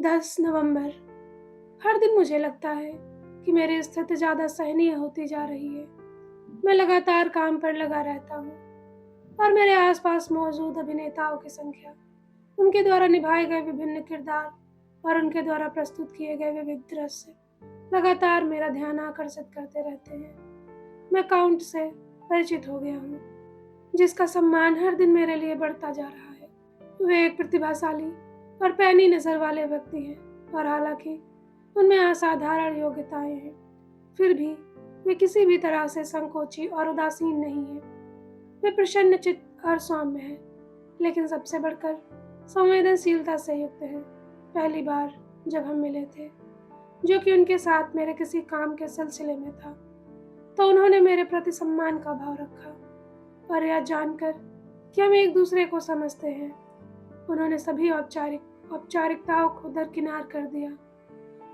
10 नवंबर। हर दिन मुझे लगता है कि मेरी स्थिति ज़्यादा सहनीय होती जा रही है। मैं लगातार काम पर लगा रहता हूँ और मेरे आसपास मौजूद अभिनेताओं की संख्या, उनके द्वारा निभाए गए विभिन्न किरदार और उनके द्वारा प्रस्तुत किए गए विविध दृश्य लगातार मेरा ध्यान आकर्षित करते रहते हैं। मैं काउंट से परिचित हो गया हूँ, जिसका सम्मान हर दिन मेरे लिए बढ़ता जा रहा है। वे एक प्रतिभाशाली और पैनी नज़र वाले व्यक्ति हैं और हालांकि उनमें असाधारण योग्यताएं हैं, फिर भी वे किसी भी तरह से संकोची और उदासीन नहीं हैं। वे प्रसन्नचित्त और सौम्य हैं, लेकिन सबसे बढ़कर संवेदनशीलता से युक्त हैं। पहली बार जब हम मिले थे, जो कि उनके साथ मेरे किसी काम के सिलसिले में था, तो उन्होंने मेरे प्रति सम्मान का भाव रखा और यह जानकर कि हम एक दूसरे को समझते हैं, उन्होंने सभी औपचारिकताओं को दरकिनार कर दिया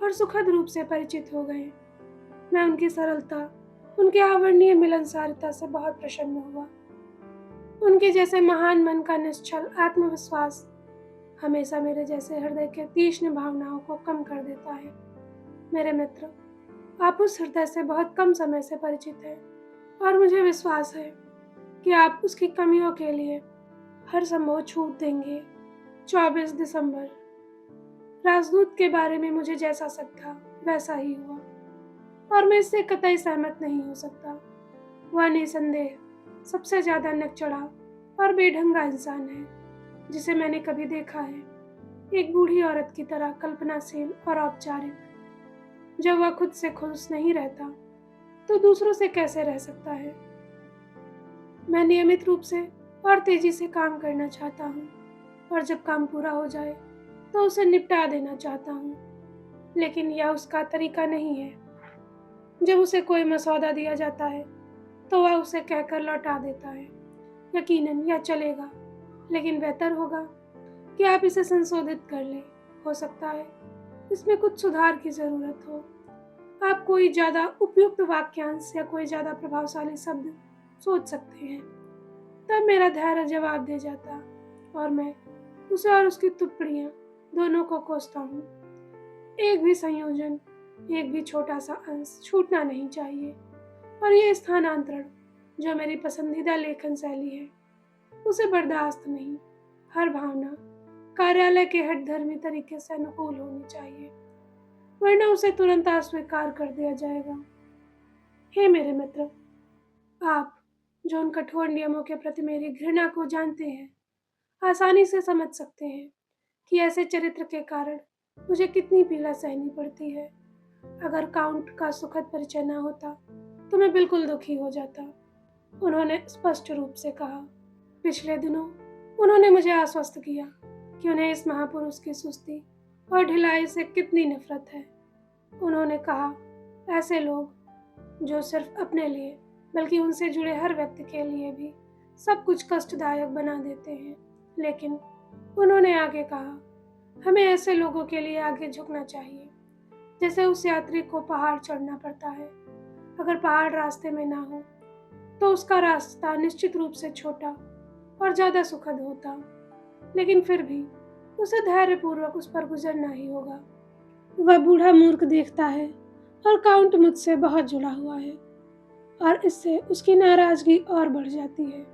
और सुखद रूप से परिचित हो गए। मैं उनकी सरलता, उनके आवर्णीय मिलनसारिता से बहुत प्रसन्न हुआ। उनके जैसे महान मन का निश्चल आत्मविश्वास हमेशा मेरे जैसे हृदय के तीक्ष्ण भावनाओं को कम कर देता है। मेरे मित्र, आप उस हृदय से बहुत कम समय से परिचित हैं और मुझे विश्वास है कि आप उसकी कमियों के लिए हर संभव छूट देंगे। 24 दिसंबर। राजदूत के बारे में मुझे जैसा शक था वैसा ही हुआ और मैं इससे कतई सहमत नहीं हो सकता। वह निसंदेह सबसे ज्यादा नकचढ़ा और बेढंगा इंसान है जिसे मैंने कभी देखा है। एक बूढ़ी औरत की तरह कल्पनाशील और औपचारिक। जब वह खुद से खुश नहीं रहता तो दूसरों से कैसे रह सकता है। मैं नियमित रूप से और तेजी से काम करना चाहता हूँ और जब काम पूरा हो जाए तो उसे निपटा देना चाहता हूँ, लेकिन यह उसका तरीका नहीं है। जब उसे कोई मसौदा दिया जाता है तो वह उसे कहकर लौटा देता है, यकीनन यह चलेगा, लेकिन बेहतर होगा कि आप इसे संशोधित कर लें। हो सकता है इसमें कुछ सुधार की ज़रूरत हो। आप कोई ज़्यादा उपयुक्त वाक्यांश या कोई ज़्यादा प्रभावशाली शब्द सोच सकते हैं। तब मेरा धैर्य जवाब दे जाता और मैं उसे और उसकी टिप्पणियां दोनों को कोसता हूँ। एक भी संयोजन, एक भी छोटा सा अंश छूटना नहीं चाहिए और यह स्थानांतरण, जो मेरी पसंदीदा लेखन शैली है, उसे बर्दाश्त नहीं। हर भावना कार्यालय के हठधर्मी तरीके से अनुकूल होनी चाहिए, वरना उसे तुरंत अस्वीकार कर दिया जाएगा। हे मेरे मित्र, आप जो उन कठोर नियमों के प्रति मेरी घृणा को जानते हैं, आसानी से समझ सकते हैं कि ऐसे चरित्र के कारण मुझे कितनी पीड़ा सहनी पड़ती है। अगर काउंट का सुखद परिचय न होता तो मैं बिल्कुल दुखी हो जाता। उन्होंने स्पष्ट रूप से कहा। पिछले दिनों उन्होंने मुझे आश्वस्त किया कि उन्हें इस महापुरुष की सुस्ती और ढिलाई से कितनी नफरत है। उन्होंने कहा, ऐसे लोग जो सिर्फ अपने लिए बल्कि उनसे जुड़े हर व्यक्ति के लिए भी सब कुछ कष्टदायक बना देते हैं। लेकिन उन्होंने आगे कहा, हमें ऐसे लोगों के लिए आगे झुकना चाहिए जैसे उस यात्री को पहाड़ चढ़ना पड़ता है। अगर पहाड़ रास्ते में ना हो तो उसका रास्ता निश्चित रूप से छोटा और ज़्यादा सुखद होता, लेकिन फिर भी उसे धैर्यपूर्वक उस पर गुजरना ही होगा। वह बूढ़ा मूर्ख देखता है और काउंट मुझसे बहुत जुड़ा हुआ है और इससे उसकी नाराजगी और बढ़ जाती है।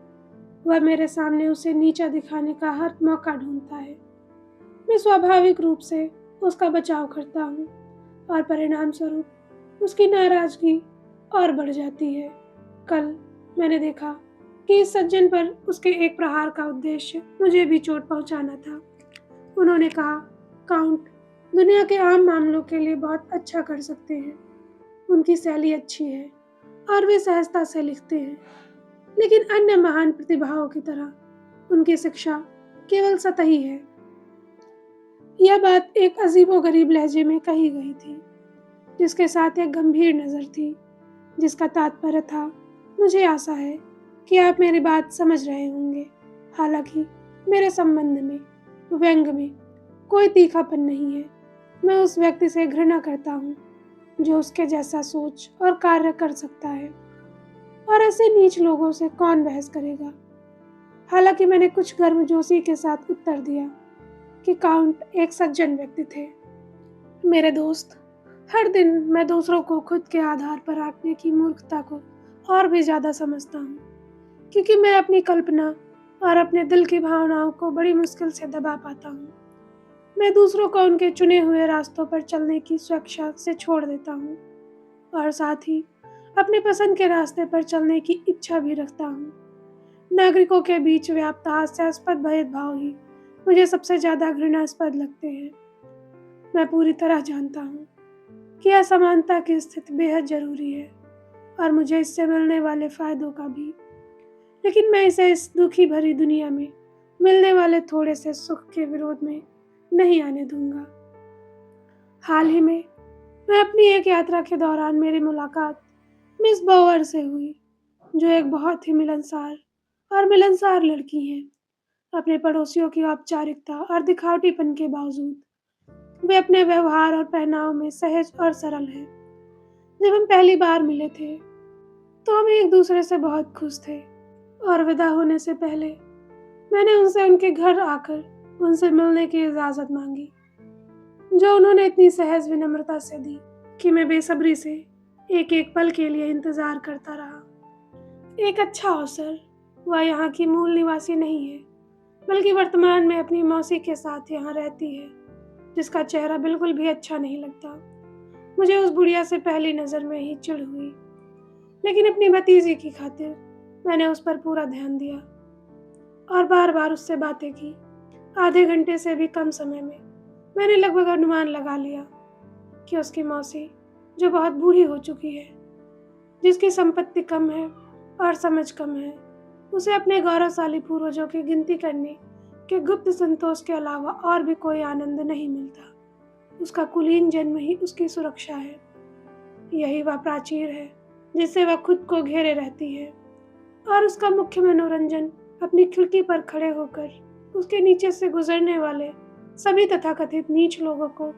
वह मेरे सामने उसे नीचा दिखाने का हर मौका ढूंढता है। मैं स्वाभाविक रूप से उसका बचाव करता हूँ और परिणाम स्वरूप उसकी नाराजगी और बढ़ जाती है। कल मैंने देखा कि इस सज्जन पर उसके एक प्रहार का उद्देश्य मुझे भी चोट पहुंचाना था। उन्होंने कहा, काउंट दुनिया के आम मामलों के लिए बहुत अच्छा कर सकते हैं। उनकी शैली अच्छी है और वे सहजता से लिखते हैं, लेकिन अन्य महान प्रतिभाओं की तरह उनकी शिक्षा केवल सतही है। यह बात एक अजीबोगरीब लहजे में कही गई थी, जिसके साथ एक गंभीर नज़र थी, जिसका तात्पर्य था, मुझे आशा है कि आप मेरी बात समझ रहे होंगे। हालांकि मेरे संबंध में, व्यंग में कोई तीखापन नहीं है। मैं उस व्यक्ति से घृणा करता हूँ जो उसके जैसा सोच और कार्य कर सकता है, और ऐसे नीच लोगों से कौन बहस करेगा। हालांकि मैंने कुछ गर्मजोशी के साथ उत्तर दिया कि काउंट एक सज्जन व्यक्ति थे मेरे दोस्त, हर दिन मैं दूसरों को खुद के आधार पर आंकने की मूर्खता को और भी ज़्यादा समझता हूँ, क्योंकि मैं अपनी कल्पना और अपने दिल की भावनाओं को बड़ी मुश्किल से दबा पाता हूँ। मैं दूसरों को उनके चुने हुए रास्तों पर चलने की स्वेच्छा से छोड़ देता हूँ और साथ ही अपनी पसंद के रास्ते पर चलने की इच्छा भी रखता हूँ। नागरिकों के बीच व्याप्त हास्यास्पद भेदभाव ही मुझे सबसे ज़्यादा घृणास्पद लगते हैं। मैं पूरी तरह जानता हूँ कि असमानता की स्थिति बेहद जरूरी है और मुझे इससे मिलने वाले फायदों का भी, लेकिन मैं इसे इस दुखी भरी दुनिया में मिलने वाले थोड़े से सुख के विरोध में नहीं आने दूंगा। हाल ही में मैं अपनी एक यात्रा के दौरान मेरी मुलाकात मिस बोवर से हुई, जो एक बहुत ही मिलनसार लड़की है। अपने पड़ोसियों की औपचारिकता और दिखावटीपन के बावजूद वे अपने व्यवहार और पहनाव में सहज और सरल है। जब हम पहली बार मिले थे तो हम एक दूसरे से बहुत खुश थे और विदा होने से पहले मैंने उनसे उनके घर आकर उनसे मिलने की इजाज़त मांगी, जो उन्होंने इतनी सहज विनम्रता से दी कि मैं बेसब्री से एक एक पल के लिए इंतज़ार करता रहा। एक अच्छा अवसर। वह यहाँ की मूल निवासी नहीं है, बल्कि वर्तमान में अपनी मौसी के साथ यहाँ रहती है, जिसका चेहरा बिल्कुल भी अच्छा नहीं लगता। मुझे उस बुढ़िया से पहली नज़र में ही चिढ़ हुई, लेकिन अपनी भतीजी की खातिर मैंने उस पर पूरा ध्यान दिया और बार बार उससे बातें की। आधे घंटे से भी कम समय में मैंने लगभग अनुमान लगा लिया कि उसकी मौसी, जो बहुत बूढ़ी हो चुकी है, जिसकी संपत्ति कम है और समझ कम है, उसे अपने गौरवशाली पूर्वजों की गिनती करने के गुप्त संतोष के अलावा और भी कोई आनंद नहीं मिलता। उसका कुलीन जन्म ही उसकी सुरक्षा है। यही वह प्राचीर है जिससे वह खुद को घेरे रहती है, और उसका मुख्य मनोरंजन अपनी खिड़की पर खड़े होकर उसके नीचे से गुजरने वाले सभी तथाकथित नीच लोगों को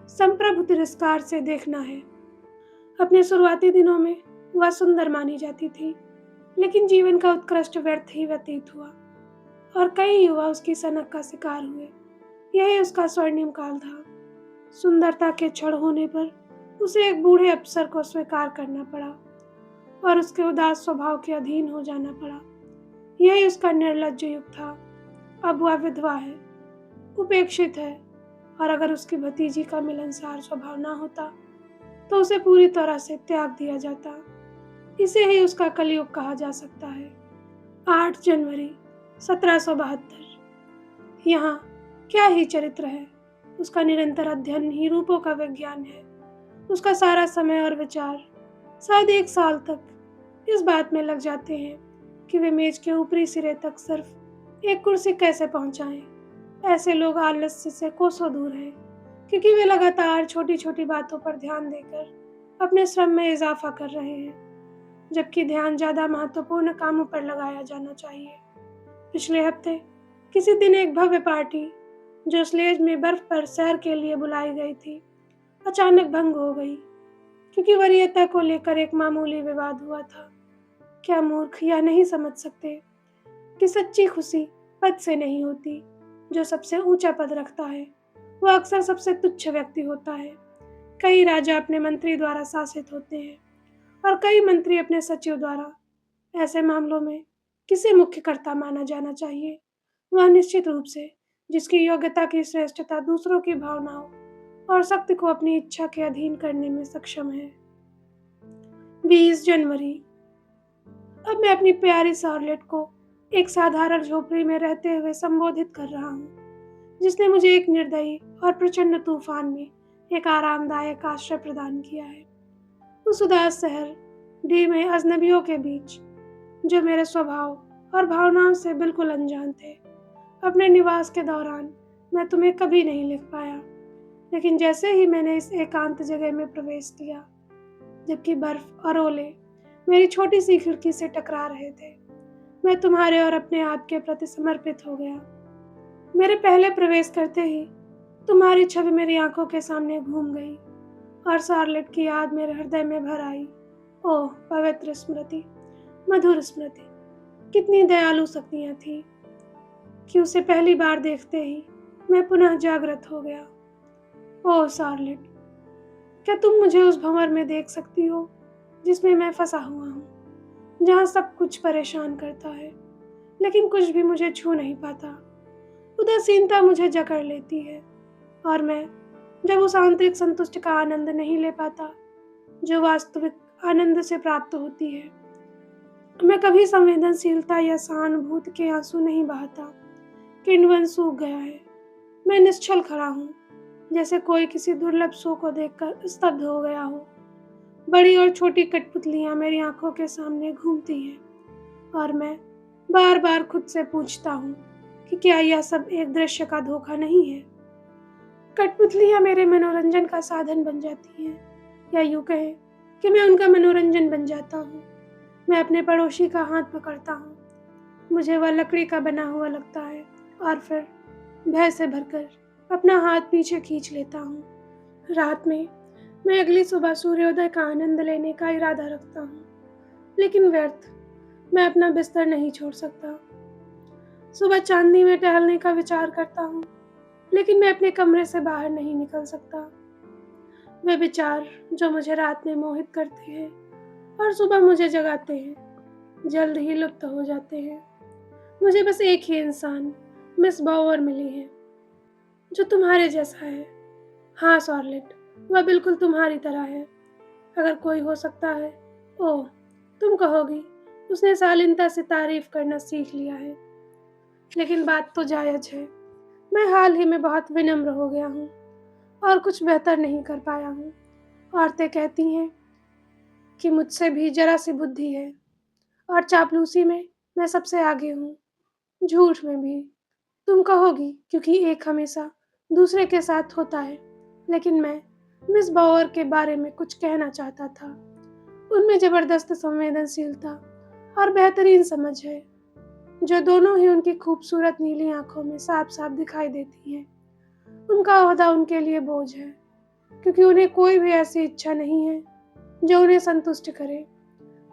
संप्रभु तिरस्कार से देखना है। अपने शुरुआती दिनों में वह सुंदर मानी जाती थी, लेकिन जीवन का उत्कृष्ट व्यर्थ ही व्यतीत हुआ और कई युवा उसकी सनक का शिकार हुए। यही उसका स्वर्णिम काल था। सुंदरता के क्षण होने पर उसे एक बूढ़े अफसर को स्वीकार करना पड़ा और उसके उदास स्वभाव के अधीन हो जाना पड़ा। यही उसका निर्लज्ज युग था। अब वह विधवा है, उपेक्षित है, और अगर उसकी भतीजी का मिलनसार स्वभाव ना होता तो उसे पूरी तरह से त्याग दिया जाता। इसे ही उसका कलयुग कहा जा सकता है। 8 जनवरी 1772। यहाँ क्या ही चरित्र है। उसका निरंतर अध्ययन ही रूपों का विज्ञान है। उसका सारा समय और विचार शायद 1 साल तक इस बात में लग जाते हैं कि वे मेज के ऊपरी सिरे तक सिर्फ एक कुर्सी कैसे पहुंचाएं। ऐसे लोग आलस्य से कोसों दूर हैं, क्योंकि वे लगातार छोटी छोटी बातों पर ध्यान देकर अपने श्रम में इजाफा कर रहे हैं, जबकि ध्यान ज़्यादा महत्वपूर्ण कामों पर लगाया जाना चाहिए। पिछले हफ्ते किसी दिन एक भव्य पार्टी, जो स्लेज में बर्फ पर सैर के लिए बुलाई गई थी, अचानक भंग हो गई, क्योंकि वरीयता को लेकर एक मामूली विवाद हुआ था। क्या मूर्ख यह नहीं समझ सकते कि सच्ची खुशी पद से नहीं होती। जो सबसे ऊंचा पद रखता है वह अक्सर सबसे तुच्छ व्यक्ति होता है। कई राजा अपने मंत्री द्वारा शासित होते हैं और कई मंत्री अपने सचिव द्वारा। ऐसे मामलों में किसे मुख्यकर्ता माना जाना चाहिए? वह निश्चित रूप से जिसकी योग्यता की श्रेष्ठता दूसरों की भावनाओं और शक्ति को अपनी इच्छा के अधीन करने में सक्षम है। 20 जनवरी। अब मैं अपनी प्यारी शार्लेट को एक साधारण झोपड़ी में रहते हुए संबोधित कर रहा हूँ, जिसने मुझे एक निर्दयी और प्रचंड तूफान में एक आरामदायक आश्रय प्रदान किया है। उस उदास शहर डी में अजनबियों के बीच, जो मेरे स्वभाव और भावनाओं से बिल्कुल अनजान थे। अपने निवास के दौरान मैं तुम्हें कभी नहीं लिख पाया, लेकिन जैसे ही मैंने इस एकांत जगह में प्रवेश किया, जबकि बर्फ और ओले मेरी छोटी सी खिड़की से टकरा रहे थे, मैं तुम्हारे और अपने आप के प्रति समर्पित हो गया। मेरे पहले प्रवेश करते ही तुम्हारी छवि मेरी आंखों के सामने घूम गई और शार्लेट की याद मेरे हृदय में भर आई। ओह पवित्र स्मृति, मधुर स्मृति, कितनी दयालु शक्तियाँ थी कि उसे पहली बार देखते ही मैं पुनः जागृत हो गया। ओह शार्लेट, क्या तुम मुझे उस भंवर में देख सकती हो जिसमें मैं फंसा हुआ हूँ, जहाँ सब कुछ परेशान करता है लेकिन कुछ भी मुझे छू नहीं पाता। उदासीनता मुझे जकड़ लेती है और मैं जब उस आंतरिक संतुष्टि का आनंद नहीं ले पाता जो वास्तविक आनंद से प्राप्त होती है, मैं कभी संवेदनशीलता या सहानुभूति के आंसू नहीं बहाता। किण्वन सूख गया है। मैं निश्चल खड़ा हूँ, जैसे कोई किसी दुर्लभ शो को देखकर स्तब्ध हो गया हो। बड़ी और छोटी कठपुतलियां मेरी आंखों के सामने घूमती हैं और मैं बार बार खुद से पूछता हूँ कि क्या यह सब एक दृश्य का धोखा नहीं है। कठपुतलियां मेरे मनोरंजन का साधन बन जाती हैं, या यूं कहें कि मैं उनका मनोरंजन बन जाता हूँ। मैं अपने पड़ोसी का हाथ पकड़ता हूँ, मुझे वह लकड़ी का बना हुआ लगता है और फिर भय से भरकर अपना हाथ पीछे खींच लेता हूँ। रात में मैं अगली सुबह सूर्योदय का आनंद लेने का इरादा रखता हूँ, लेकिन व्यर्थ। मैं अपना बिस्तर नहीं छोड़ सकता। सुबह चांदनी में टहलने का विचार करता हूँ, लेकिन मैं अपने कमरे से बाहर नहीं निकल सकता। वे विचार जो मुझे रात में मोहित करते हैं और सुबह मुझे जगाते हैं, जल्द ही लुप्त हो जाते हैं। मुझे बस एक ही इंसान, मिस बाउअर, मिली है जो तुम्हारे जैसा है। हाँ शॉर्लेट, वह बिल्कुल तुम्हारी तरह है। अगर कोई हो सकता है, ओह, तुम कहोगी उसने शालीनता से तारीफ करना सीख लिया है। लेकिन बात तो जायज है। मैं हाल ही में बहुत विनम्र हो गया हूँ और कुछ बेहतर नहीं कर पाया हूँ। औरतें कहती हैं कि मुझसे भी जरा सी बुद्धि है और चापलूसी में मैं सबसे आगे हूँ, झूठ में भी। तुम कहोगी क्योंकि एक हमेशा दूसरे के साथ होता है, लेकिन मैं मिस बाउअर के बारे में कुछ कहना चाहता था। उनमें जबरदस्त संवेदनशीलता और बेहतरीन समझ है, जो दोनों ही उनकी खूबसूरत नीली आंखों में साफ साफ दिखाई देती है। उनका ओहदा उनके लिए बोझ है, क्योंकि उन्हें कोई भी ऐसी इच्छा नहीं है जो उन्हें संतुष्ट करे।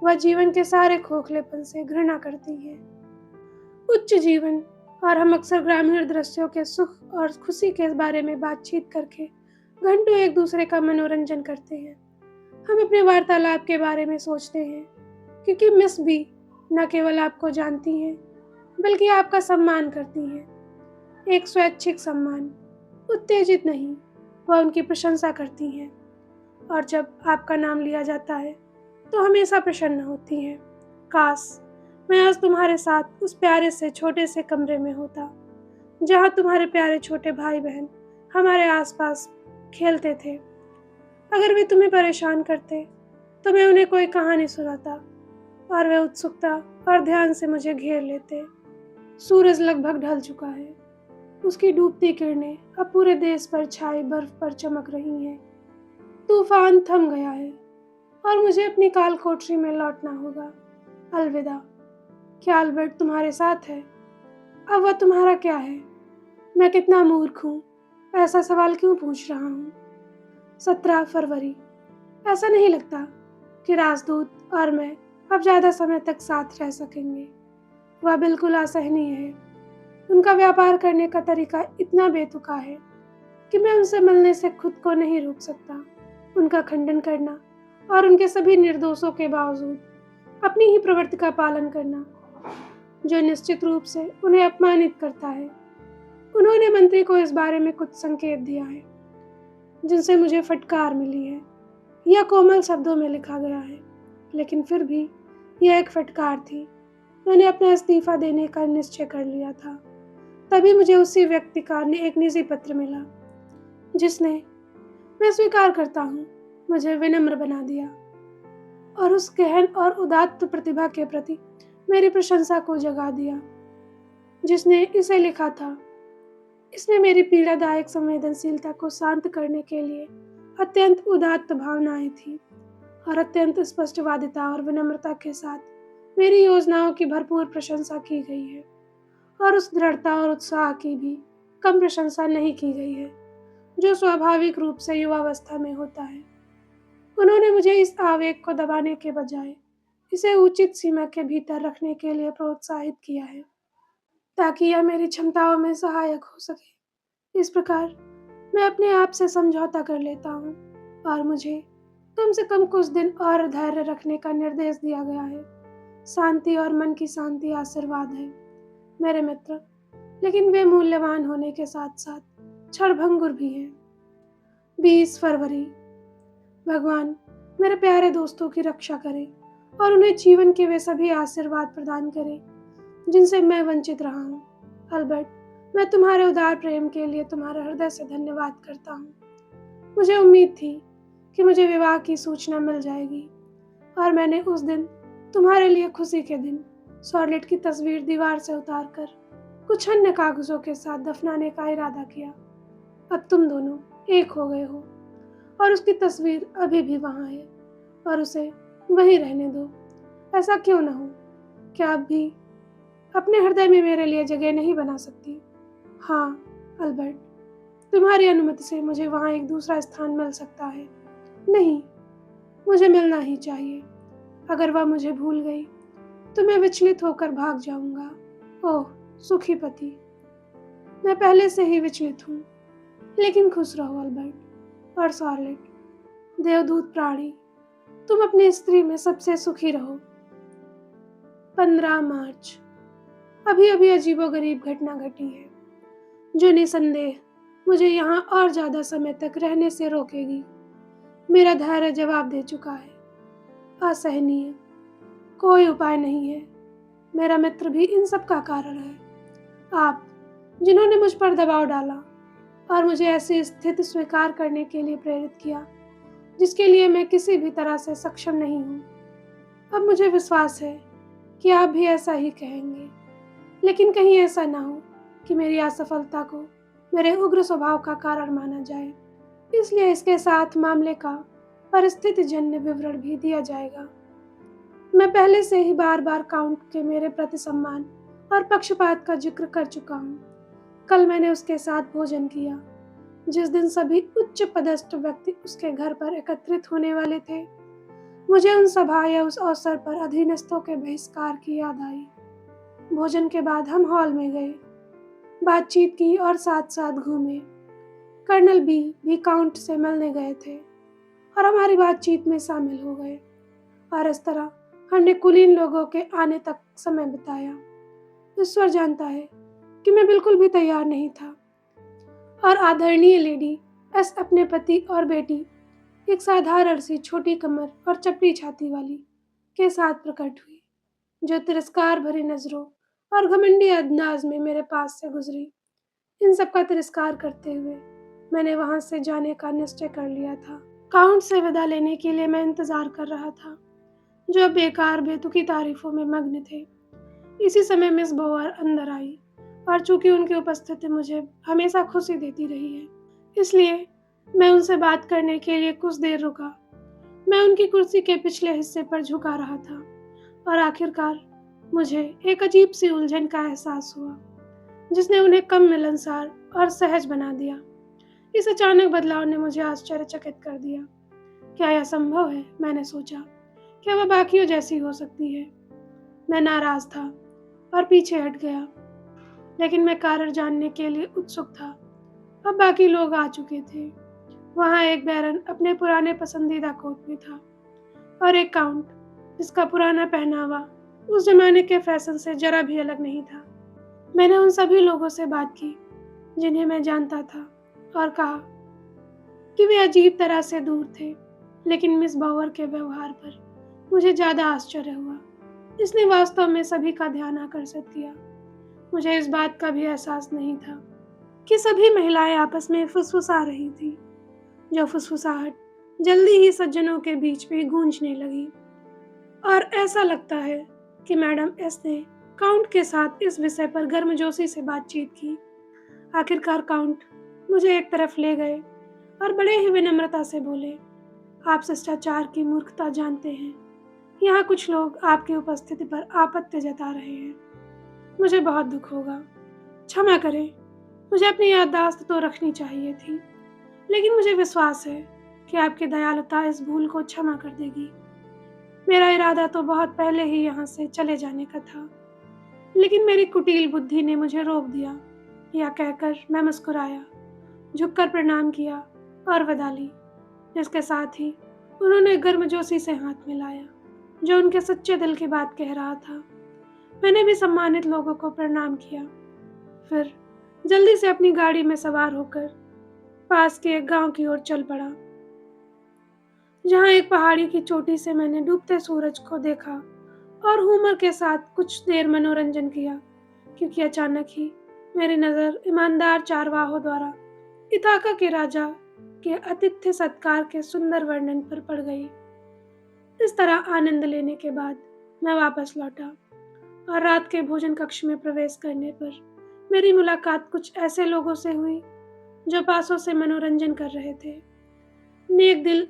वह जीवन के सारे खोखलेपन से घृणा करती है। उच्च जीवन और हम अक्सर ग्रामीण दृश्यों के सुख और खुशी के बारे में बातचीत करके घंटों एक दूसरे का मनोरंजन करते हैं। हम अपने वार्तालाप के बारे में सोचते हैं, क्योंकि मिस बी न केवल आपको जानती हैं, बल्कि आपका सम्मान करती हैं। एक स्वैच्छिक सम्मान, उत्तेजित नहीं। वह उनकी प्रशंसा करती हैं और जब आपका नाम लिया जाता है तो हमेशा प्रसन्न होती हैं। काश मैं आज तुम्हारे साथ उस प्यारे से छोटे से कमरे में होता, जहाँ तुम्हारे प्यारे छोटे भाई बहन हमारे आसपास खेलते थे। अगर वे तुम्हें परेशान करते तो मैं उन्हें कोई कहानी सुनाता और वे उत्सुकता और ध्यान से मुझे घेर लेते। सूरज लगभग ढल चुका है। उसकी डूबती किरणें अब पूरे देश पर छाई बर्फ पर चमक रही हैं। तूफान थम गया है और मुझे अपनी काल कोठरी में लौटना होगा। अलविदा। क्या अल्बर्ट तुम्हारे साथ है? अब वह तुम्हारा क्या है? मैं कितना मूर्ख हूँ, ऐसा सवाल क्यों पूछ रहा हूँ? 17 फरवरी। ऐसा नहीं लगता कि राजदूत और मैं अब ज्यादा समय तक साथ रह सकेंगे। वह बिल्कुल असहनीय है। उनका व्यापार करने का तरीका इतना बेतुका है कि मैं उनसे मिलने से खुद को नहीं रोक सकता। उनका खंडन करना और उनके सभी निर्दोषों के बावजूद अपनी ही प्रवृत्ति का पालन करना, जो निश्चित रूप से उन्हें अपमानित करता है। उन्होंने मंत्री को इस बारे में कुछ संकेत दिया है जिनसे मुझे फटकार मिली है। यह कोमल शब्दों में लिखा गया है, लेकिन फिर भी यह एक फटकार थी। मैंने अपना इस्तीफा देने का निश्चय कर लिया था। तभी मुझे उसी व्यक्ति का एक निजी पत्र मिला जिसने, मैं स्वीकार करता हूँ, मुझे विनम्र बना दिया और उस गहन और उदात्त प्रतिभा के प्रति मेरी प्रशंसा को जगा दिया जिसने इसे लिखा था। इसमें मेरी पीड़ादायक संवेदनशीलता को शांत करने के लिए अत्यंत उदात्त भावनाएं थी और अत्यंत स्पष्टवादिता और विनम्रता के साथ मेरी योजनाओं की भरपूर प्रशंसा की गई है और उस दृढ़ता और उत्साह की भी कम प्रशंसा नहीं की गई है जो स्वाभाविक रूप से युवावस्था में होता है। उन्होंने मुझे इस आवेग को दबाने के बजाय इसे उचित सीमा के भीतर रखने के लिए प्रोत्साहित किया है, ताकि यह मेरी क्षमताओं में सहायक हो सके। इस प्रकार मैं अपने आप से समझौता कर लेता हूँ और मुझे कम से कम कुछ दिन और धैर्य रखने का निर्देश दिया गया है। शांति और मन की शांति आशीर्वाद है मेरे मित्र, लेकिन वे मूल्यवान होने के साथ साथ क्षणभंगुर भी हैं। 20 फरवरी। भगवान मेरे प्यारे दोस्तों की रक्षा करे और उन्हें जीवन के वे सभी आशीर्वाद प्रदान करे जिनसे मैं वंचित रहा हूँ। अल्बर्ट, मैं तुम्हारे उदार प्रेम के लिए तुम्हारे हृदय से धन्यवाद करता हूँ। मुझे उम्मीद थी कि मुझे विवाह की सूचना मिल जाएगी और मैंने उस दिन तुम्हारे लिए खुशी के दिन शॉर्लेट की तस्वीर दीवार से उतारकर कुछ अन्य कागजों के साथ दफनाने का इरादा किया। अब तुम दोनों एक हो गए हो और उसकी तस्वीर अभी भी वहाँ है और उसे वहीं रहने दो। ऐसा क्यों न हो? क्या अब भी अपने हृदय में मेरे लिए जगह नहीं बना सकती? हाँ अल्बर्ट, तुम्हारी अनुमति से मुझे वहाँ एक दूसरा स्थान मिल सकता है। नहीं, मुझे मिलना ही चाहिए। अगर वह मुझे भूल गई तो मैं विचलित होकर भाग जाऊंगा। ओह सुखी पति, मैं पहले से ही विचलित हूँ। लेकिन खुश रहो अल्बर्ट और शॉर्लेट, देवदूत प्राणी, तुम अपनी स्त्री में सबसे सुखी रहो। 15 मार्च। अभी अभी अजीबोगरीब घटना घटी है जो निसंदेह मुझे यहाँ और ज्यादा समय तक रहने से रोकेगी। मेरा धैर्य जवाब दे चुका है। असहनीय, कोई उपाय नहीं है। मेरा मित्र भी इन सब का कारण है। आप, जिन्होंने मुझ पर दबाव डाला और मुझे ऐसी स्थिति स्वीकार करने के लिए प्रेरित किया जिसके लिए मैं किसी भी तरह से सक्षम नहीं हूँ। अब मुझे विश्वास है कि आप भी ऐसा ही कहेंगे, लेकिन कहीं ऐसा ना हो कि मेरी असफलता को मेरे उग्र स्वभाव का कारण माना जाए। इसलिए इसके साथ मामले का परिस्थितिजन्य विवरण भी दिया जाएगा। मैं पहले से ही बार बार काउंट के मेरे प्रति सम्मान और पक्षपात का जिक्र कर चुका हूँ। कल मैंने उसके साथ भोजन किया जिस दिन सभी उच्च पदस्थ व्यक्ति उसके घर पर एकत्रित होने वाले थे। मुझे उन सभा या उस अवसर पर अधीनस्थों के बहिष्कार की याद आई। भोजन के बाद हम हॉल में गए, बातचीत की और साथ साथ घूमे। कर्नल बी भी काउंट से मिलने गए थे और हमारी बातचीत में शामिल हो गए और इस तरह हमने कुलीन लोगों के आने तक समय बिताया। ईश्वर जानता है कि मैं बिल्कुल भी तैयार नहीं था और आदरणीय लेडी एस अपने पति और बेटी, एक साधारण सी छोटी कमर और चपटी छाती वाली, के साथ प्रकट हुई, जो तिरस्कार भरी नजरों और घमंडी अंदाज में मेरे पास से गुजरी। इन सब का तिरस्कार करते हुए मैंने वहां से जाने का निश्चय कर लिया था। काउंट से विदा लेने के लिए मैं इंतजार कर रहा था, जो बेकार बेतुकी तारीफों में मग्न थे। इसी समय मिस बोवर अंदर आई और चूंकि उनकी उपस्थिति मुझे हमेशा खुशी देती रही है, इसलिए मैं उनसे बात करने के लिए कुछ देर रुका। मैं उनकी कुर्सी के पिछले हिस्से पर झुका रहा था और आखिरकार मुझे एक अजीब सी उलझन का एहसास हुआ जिसने उन्हें कम मिलनसार और सहज बना दिया। इस अचानक बदलाव ने मुझे आश्चर्यचकित कर दिया। क्या यह संभव है? मैंने सोचा। क्या वह बाकियों जैसी हो सकती है? मैं नाराज था और पीछे हट गया, लेकिन मैं कारण जानने के लिए उत्सुक था। अब बाकी लोग आ चुके थे। वहाँ एक बैरन अपने पुराने पसंदीदा कोट में था और एक काउंट जिसका पुराना पहनावा उस जमाने के फैशन से जरा भी अलग नहीं था। मैंने उन सभी लोगों से बात की जिन्हें मैं जानता था और कहा कि वे अजीब तरह से दूर थे, लेकिन मिस बावर के व्यवहार पर मुझे ज्यादा आश्चर्य हुआ। इसने वास्तव में सभी का ध्यान आकर्षित किया। मुझे इस बात का भी एहसास नहीं था कि सभी महिलाएं आपस में फुसफुसा रही थी, जो फुसफुसाहट जल्दी ही सज्जनों के बीच में गूंजने लगी। और ऐसा लगता है कि मैडम एस ने काउंट के साथ इस विषय पर गर्मजोशी से बातचीत की। आखिरकार काउंट मुझे एक तरफ ले गए और बड़े ही विनम्रता से बोले, आप शिष्टाचार की मूर्खता जानते हैं। यहाँ कुछ लोग आपकी उपस्थिति पर आपत्ति जता रहे हैं। मुझे बहुत दुख होगा। क्षमा करें, मुझे अपनी याददाश्त तो रखनी चाहिए थी, लेकिन मुझे विश्वास है कि आपकी दयालुता इस भूल को क्षमा कर देगी। मेरा इरादा तो बहुत पहले ही यहाँ से चले जाने का था, लेकिन मेरी कुटिल बुद्धि ने मुझे रोक दिया। यह कहकर मैं मुस्कुराया, झुककर प्रणाम किया और विदा ली। इसके साथ ही उन्होंने गर्मजोशी से हाथ मिलाया, जो उनके सच्चे दिल की बात कह रहा था। मैंने भी सम्मानित लोगों को प्रणाम किया, फिर जल्दी से अपनी गाड़ी में सवार होकर पास के एक गांव की ओर चल पड़ा, जहां एक पहाड़ी की चोटी से मैंने डूबते सूरज को देखा और हुमर के साथ कुछ देर मनोरंजन किया, क्योंकि अचानक ही मेरी नज़र ईमानदार चारवाहों द्वारा इथाका के राजा के आतिथ्य सत्कार के सुंदर वर्णन पर पड़ गई। इस तरह आनंद लेने के बाद मैं वापस लौटा और रात के भोजन कक्ष में प्रवेश करने पर मेरी मुलाकात कुछ ऐसे लोगों से हुई जो पासों से मनोरंजन कर रहे थे। नेक दिल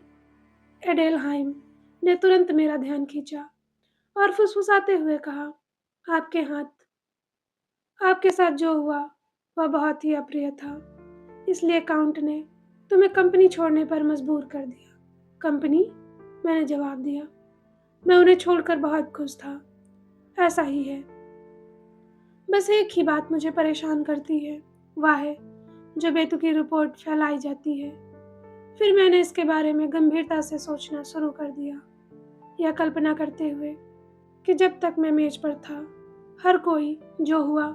एडेलहाइम ने तुरंत मेरा ध्यान खींचा और फुसफुसाते हुए कहा, आपके साथ जो हुआ वह बहुत ही अप्रिय था, इसलिए काउंट ने तुम्हें कंपनी छोड़ने पर मजबूर कर दिया। कंपनी? मैंने जवाब दिया। मैं उन्हें छोड़कर बहुत खुश था। ऐसा ही है, बस एक ही बात मुझे परेशान करती है, वह है जो बेतुकी रिपोर्ट फैलाई जाती है। फिर मैंने इसके बारे में गंभीरता से सोचना शुरू कर दिया, यह कल्पना करते हुए कि जब तक मैं मेज पर था, हर कोई जो हुआ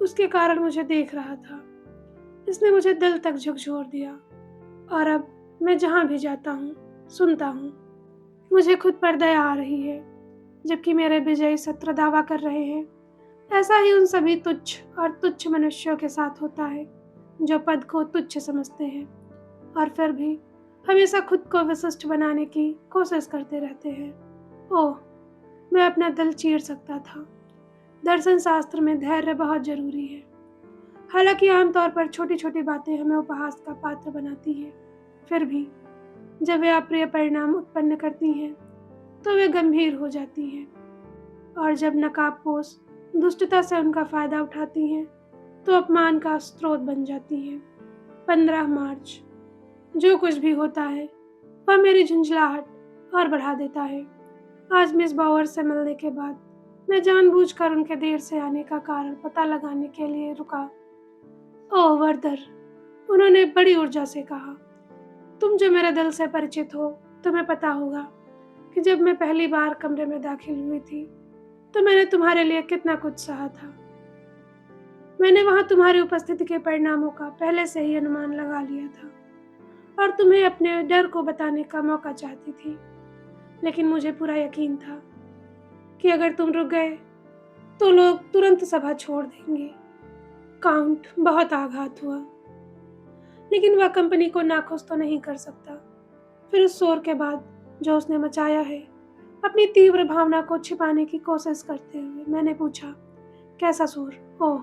उसके कारण मुझे देख रहा था। इसने मुझे दिल तक झकझोर दिया और अब मैं जहाँ भी जाता हूँ, सुनता हूँ, मुझे खुद पर दया आ रही है, जबकि मेरे विजयी सत्र दावा कर रहे हैं। ऐसा ही उन सभी तुच्छ और तुच्छ मनुष्यों के साथ होता है जो पद को तुच्छ समझते हैं और फिर भी हमेशा खुद को विशिष्ट बनाने की कोशिश करते रहते हैं। ओह, मैं अपना दिल चीर सकता था। दर्शन शास्त्र में धैर्य बहुत जरूरी है। हालांकि आमतौर पर छोटी छोटी बातें हमें उपहास का पात्र बनाती हैं, फिर भी जब वे अप्रिय परिणाम उत्पन्न करती हैं तो वे गंभीर हो जाती हैं, और जब नकाबपोश दुष्टता से उनका फायदा उठाती हैं तो अपमान का स्रोत बन जाती हैं। 15 मार्च, जो कुछ भी होता है वह मेरी झुंझलाहट और बढ़ा देता है। आज मिस बावर से मिलने के बाद मैं जानबूझकर उनके देर से आने का कारण पता लगाने के लिए रुका। ओह वर्दर, उन्होंने बड़ी ऊर्जा से कहा, तुम जो मेरे दिल से परिचित हो, तुम्हें पता होगा कि जब मैं पहली बार कमरे में दाखिल हुई थी तो मैंने तुम्हारे लिए कितना कुछ सहा था। मैंने वहां तुम्हारी उपस्थिति के परिणामों का पहले से ही अनुमान लगा लिया था और तुम्हें अपने डर को बताने का मौका चाहती थी, लेकिन मुझे पूरा यकीन था कि अगर तुम रुक गए तो लोग तुरंत सभा छोड़ देंगे। काउंट बहुत आघात हुआ, लेकिन वह कंपनी को नाखुश तो नहीं कर सकता। फिर उस शोर के बाद जो उसने मचाया है, अपनी तीव्र भावना को छिपाने की कोशिश करते हुए मैंने पूछा, कैसा शोर? ओह,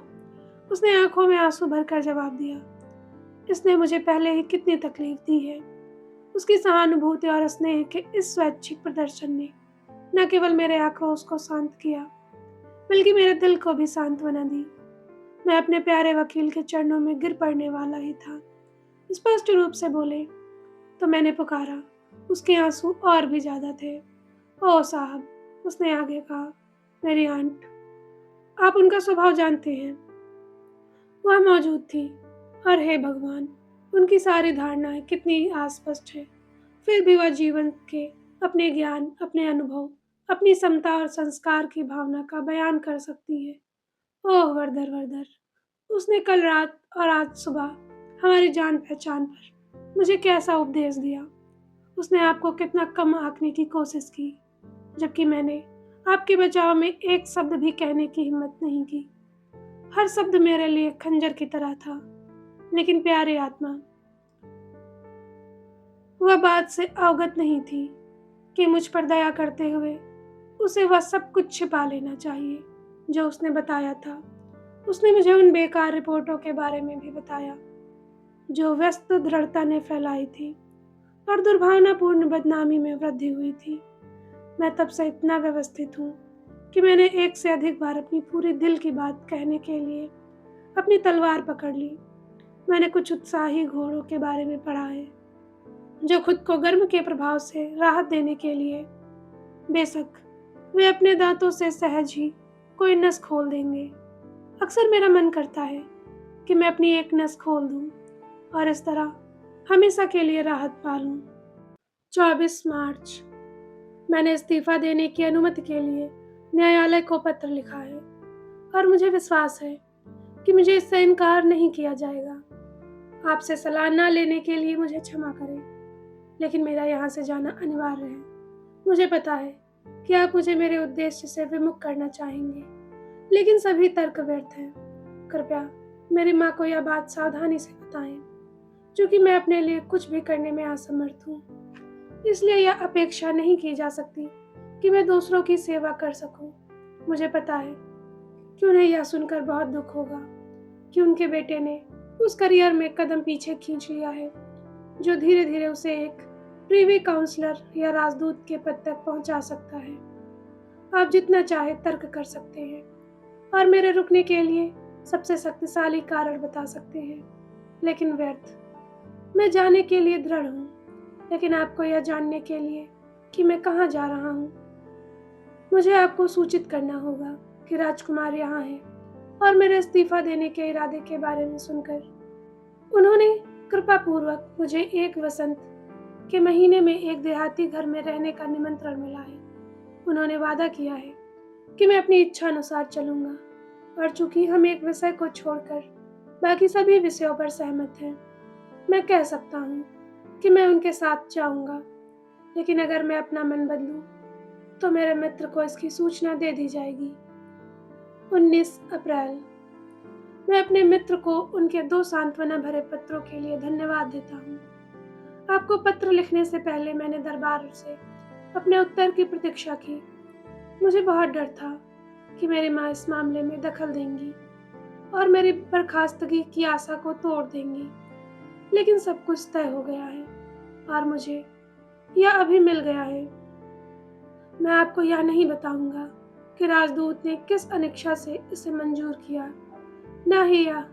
उसने आंखों में आंसू भरकर जवाब दिया, इसने मुझे पहले ही कितनी तकलीफ दी है। उसकी सहानुभूति और स्नेह के इस स्वैच्छिक प्रदर्शन ने न केवल मेरे आक्रोश को शांत किया, बल्कि मेरे दिल को भी सांत्वना दी। मैं अपने प्यारे वकील के चरणों में गिर पड़ने वाला ही था। स्पष्ट रूप से बोले तो मैंने पुकारा। उसके आंसू और भी ज्यादा थे। ओह साहब, उसने आगे कहा, मेरी आंट, आप उनका स्वभाव जानते हैं। वह मौजूद थी और हे भगवान, उनकी सारी धारणाएं कितनी अस्पष्ट है, फिर भी वह जीवन के अपने ज्ञान, अपने अनुभव, अपनी समता और संस्कार की भावना का बयान कर सकती है। ओह वर्दर वर्दर, उसने कल रात और आज सुबह हमारी जान पहचान पर मुझे कैसा उपदेश दिया। उसने आपको कितना कम आंकने की कोशिश की, जबकि मैंने आपके बचाव में एक शब्द भी कहने की हिम्मत नहीं की। हर शब्द मेरे लिए खंजर की तरह था, लेकिन प्यारी आत्मा वह बात से अवगत नहीं थी कि मुझ पर दया करते हुए उसे वह सब कुछ छिपा लेना चाहिए जो उसने बताया था। उसने मुझे उन बेकार रिपोर्टों के बारे में भी बताया जो व्यस्त दृढ़ता ने फैलाई थी और दुर्भावनापूर्ण बदनामी में वृद्धि हुई थी। मैं तब से इतना व्यवस्थित हूँ कि मैंने एक से अधिक बार अपनी पूरी दिल की बात कहने के लिए अपनी तलवार पकड़ ली। मैंने कुछ उत्साही घोड़ों के बारे में पढ़ा है जो खुद को गर्म के प्रभाव से राहत देने के लिए बेशक वे अपने दांतों से सहज ही कोई नस खोल देंगे। अक्सर मेरा मन करता है कि मैं अपनी एक नस खोल दूं और इस तरह हमेशा के लिए राहत पा लूं। 24 मार्च। मैंने इस्तीफ़ा देने की अनुमति के लिए न्यायालय को पत्र लिखा है और मुझे विश्वास है कि मुझे इससे इनकार नहीं किया जाएगा। आपसे सलाह न लेने के लिए मुझे क्षमा करें, लेकिन मेरा यहाँ से जाना अनिवार्य है। मुझे पता है कि आप मुझे मेरे उद्देश्य से विमुख करना चाहेंगे, लेकिन सभी तर्क व्यर्थ हैं। कृपया मेरी माँ को यह बात सावधानी से बताएं, क्योंकि मैं अपने लिए कुछ भी करने में असमर्थ हूँ। इसलिए यह अपेक्षा नहीं की जा सकती कि मैं दूसरों की सेवा कर सकूं। मुझे पता है कि उन्हें यह सुनकर बहुत दुख होगा कि उनके बेटे ने उस करियर में कदम पीछे खींच लिया है जो धीरे धीरे उसे एक प्रीवी काउंसलर या राजदूत के पद तक पहुंचा सकता है। आप जितना चाहे तर्क कर सकते हैं और मेरे रुकने के लिए सबसे शक्तिशाली कारण बता सकते हैं, लेकिन व्यर्थ। मैं जाने के लिए दृढ़ हूँ, लेकिन आपको यह जानने के लिए कि मैं कहाँ जा रहा हूँ, मुझे आपको सूचित करना होगा कि राजकुमार यहाँ है। और मेरे इस्तीफा देने के इरादे के बारे में सुनकर उन्होंने कृपापूर्वक मुझे एक वसंत के महीने में एक देहाती घर में रहने का निमंत्रण मिला है। उन्होंने वादा किया है कि मैं अपनी इच्छा अनुसार चलूंगा, और चूंकि हम एक विषय को छोड़कर बाकी सभी विषयों पर सहमत हैं, मैं कह सकता हूँ कि मैं उनके साथ जाऊंगा। लेकिन अगर मैं अपना मन बदलूं, तो मेरे मित्र को इसकी सूचना दे दी जाएगी। 19 अप्रैल। मैं अपने मित्र को उनके 2 सांत्वना भरे पत्रों के लिए धन्यवाद देता हूँ। आपको पत्र लिखने से पहले मैंने दरबार से अपने उत्तर की प्रतीक्षा की। मुझे बहुत डर था कि मेरी माँ इस मामले में दखल देंगी और मेरी बर्खास्तगी की आशा को तोड़ देंगी, लेकिन सब कुछ तय हो गया है और मुझे यह अभी मिल गया है। मैं आपको यह नहीं बताऊंगा कि राजदूत ने किस अनिच्छा से इसे मंजूर किया, न ही यह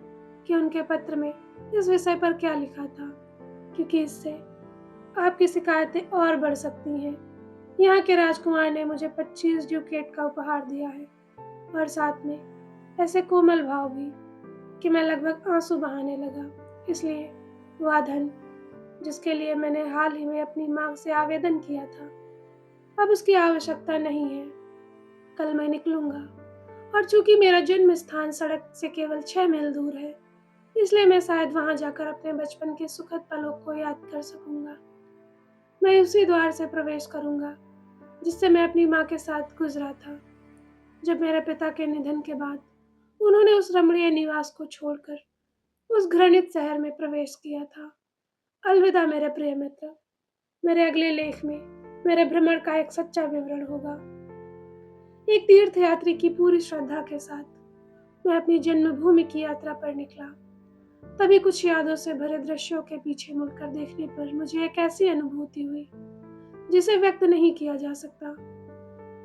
कि उनके पत्र में इस विषय पर क्या लिखा था, क्योंकि इससे आपकी शिकायतें और बढ़ सकती हैं। यहाँ के राजकुमार ने मुझे 25 ड्यूकेट का उपहार दिया है और साथ में ऐसे कोमल भाव भी कि मैं लगभग आंसू बहाने लगा। इसलिए वह धन जिसके लिए मैंने हाल ही में अपनी माँ से आवेदन किया था, अब उसकी आवश्यकता नहीं है। कल मैं निकलूंगा, और चूंकि मेरा जन्म स्थान सड़क से केवल 6 मील दूर है, इसलिए मैं शायद वहां जाकर अपने बचपन के सुखद पलों को याद कर सकूंगा। मैं उसी द्वार से प्रवेश करूंगा जिससे मैं अपनी माँ के साथ गुजरा था जब मेरे पिता के निधन के बाद उन्होंने उस रमणीय निवास को छोड़कर उस घृणित शहर में प्रवेश किया था। अलविदा मेरे प्रिय मित्र। मेरे अगले लेख में मेरे भ्रमण का एक सच्चा विवरण होगा। एक तीर्थयात्री की पूरी श्रद्धा के साथ मैं अपनी जन्मभूमि की यात्रा पर निकला। तभी कुछ यादों से भरे दृश्यों के पीछे मुड़कर देखने पर मुझे एक ऐसी अनुभूति हुई जिसे व्यक्त नहीं किया जा सकता।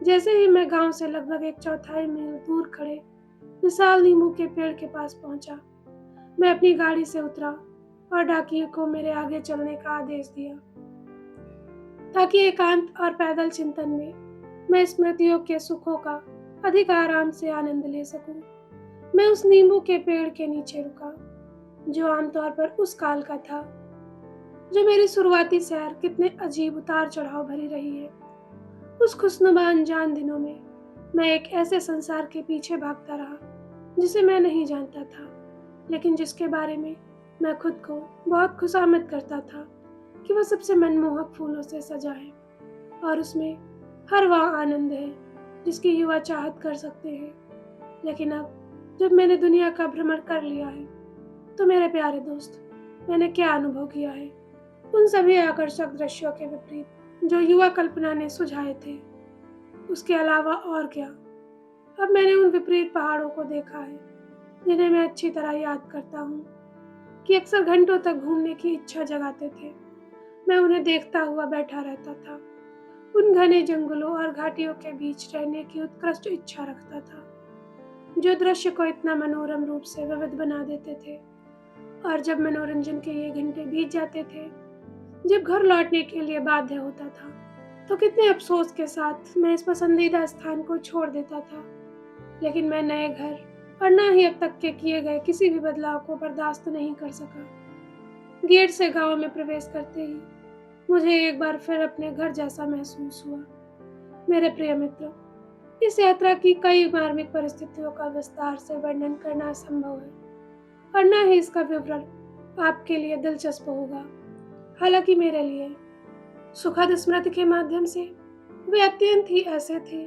जैसे ही मैं गांव से लगभग 1/4 मील दूर खड़े विशाल नींबू के पेड़ के पास पहुंचा, मैं अपनी गाड़ी से उतरा और डाकिये को मेरे आगे चलने का आदेश दिया, ताकि एकांत और पैदल चिंतन में मैं स्मृतियों के सुखों का अधिक आराम से आनंद ले सकूं। मैं उस नींबू के पेड़ के नीचे रुका, जो आमतौर पर उस काल का था जो मेरी शुरुआती सैर कितने अजीब उतार चढ़ाव भरी रही है। उस खुशनुमा अनजान दिनों में मैं एक ऐसे संसार के पीछे भागता रहा जिसे मैं नहीं जानता था, लेकिन जिसके बारे में मैं खुद को बहुत खुशामद करता था कि वह सबसे मनमोहक फूलों से सजा है और उसमें हर वह आनंद है जिसकी युवा चाहत कर सकते हैं। लेकिन अब जब मैंने दुनिया का भ्रमण कर लिया है, तो मेरे प्यारे दोस्त, मैंने क्या अनुभव किया है उन सभी आकर्षक दृश्यों के विपरीत जो युवा कल्पना ने सुझाए थे। उसके अलावा और क्या, अब मैंने उन विपरीत पहाड़ों को देखा है जिन्हें मैं अच्छी तरह याद करता हूँ कि अक्सर घंटों तक घूमने की इच्छा जगाते थे। मैं उन्हें देखता हुआ बैठा रहता था, उन घने जंगलों और घाटियों के बीच रहने की उत्कृष्ट इच्छा रखता था, जो दृश्य को इतना मनोरम रूप से विविध बना देते थे। और जब मनोरंजन के ये घंटे बीत जाते थे, जब घर लौटने के लिए बाध्य होता था, तो कितने अफसोस के साथ मैं इस पसंदीदा स्थान को छोड़ देता था। लेकिन मैं नए घर और न ही अब तक के किए गए किसी भी बदलाव को बर्दाश्त नहीं कर सका। गेट से गांव में प्रवेश करते ही मुझे एक बार फिर अपने घर जैसा महसूस हुआ। मेरे प्रिय मित्र, इस यात्रा की कई मार्मिक परिस्थितियों का विस्तार से वर्णन करना असंभव है, और न ही इसका विवरण आपके लिए दिलचस्प होगा। हालांकि मेरे लिए सुखद स्मृति के माध्यम से वे अत्यंत ही ऐसे थे।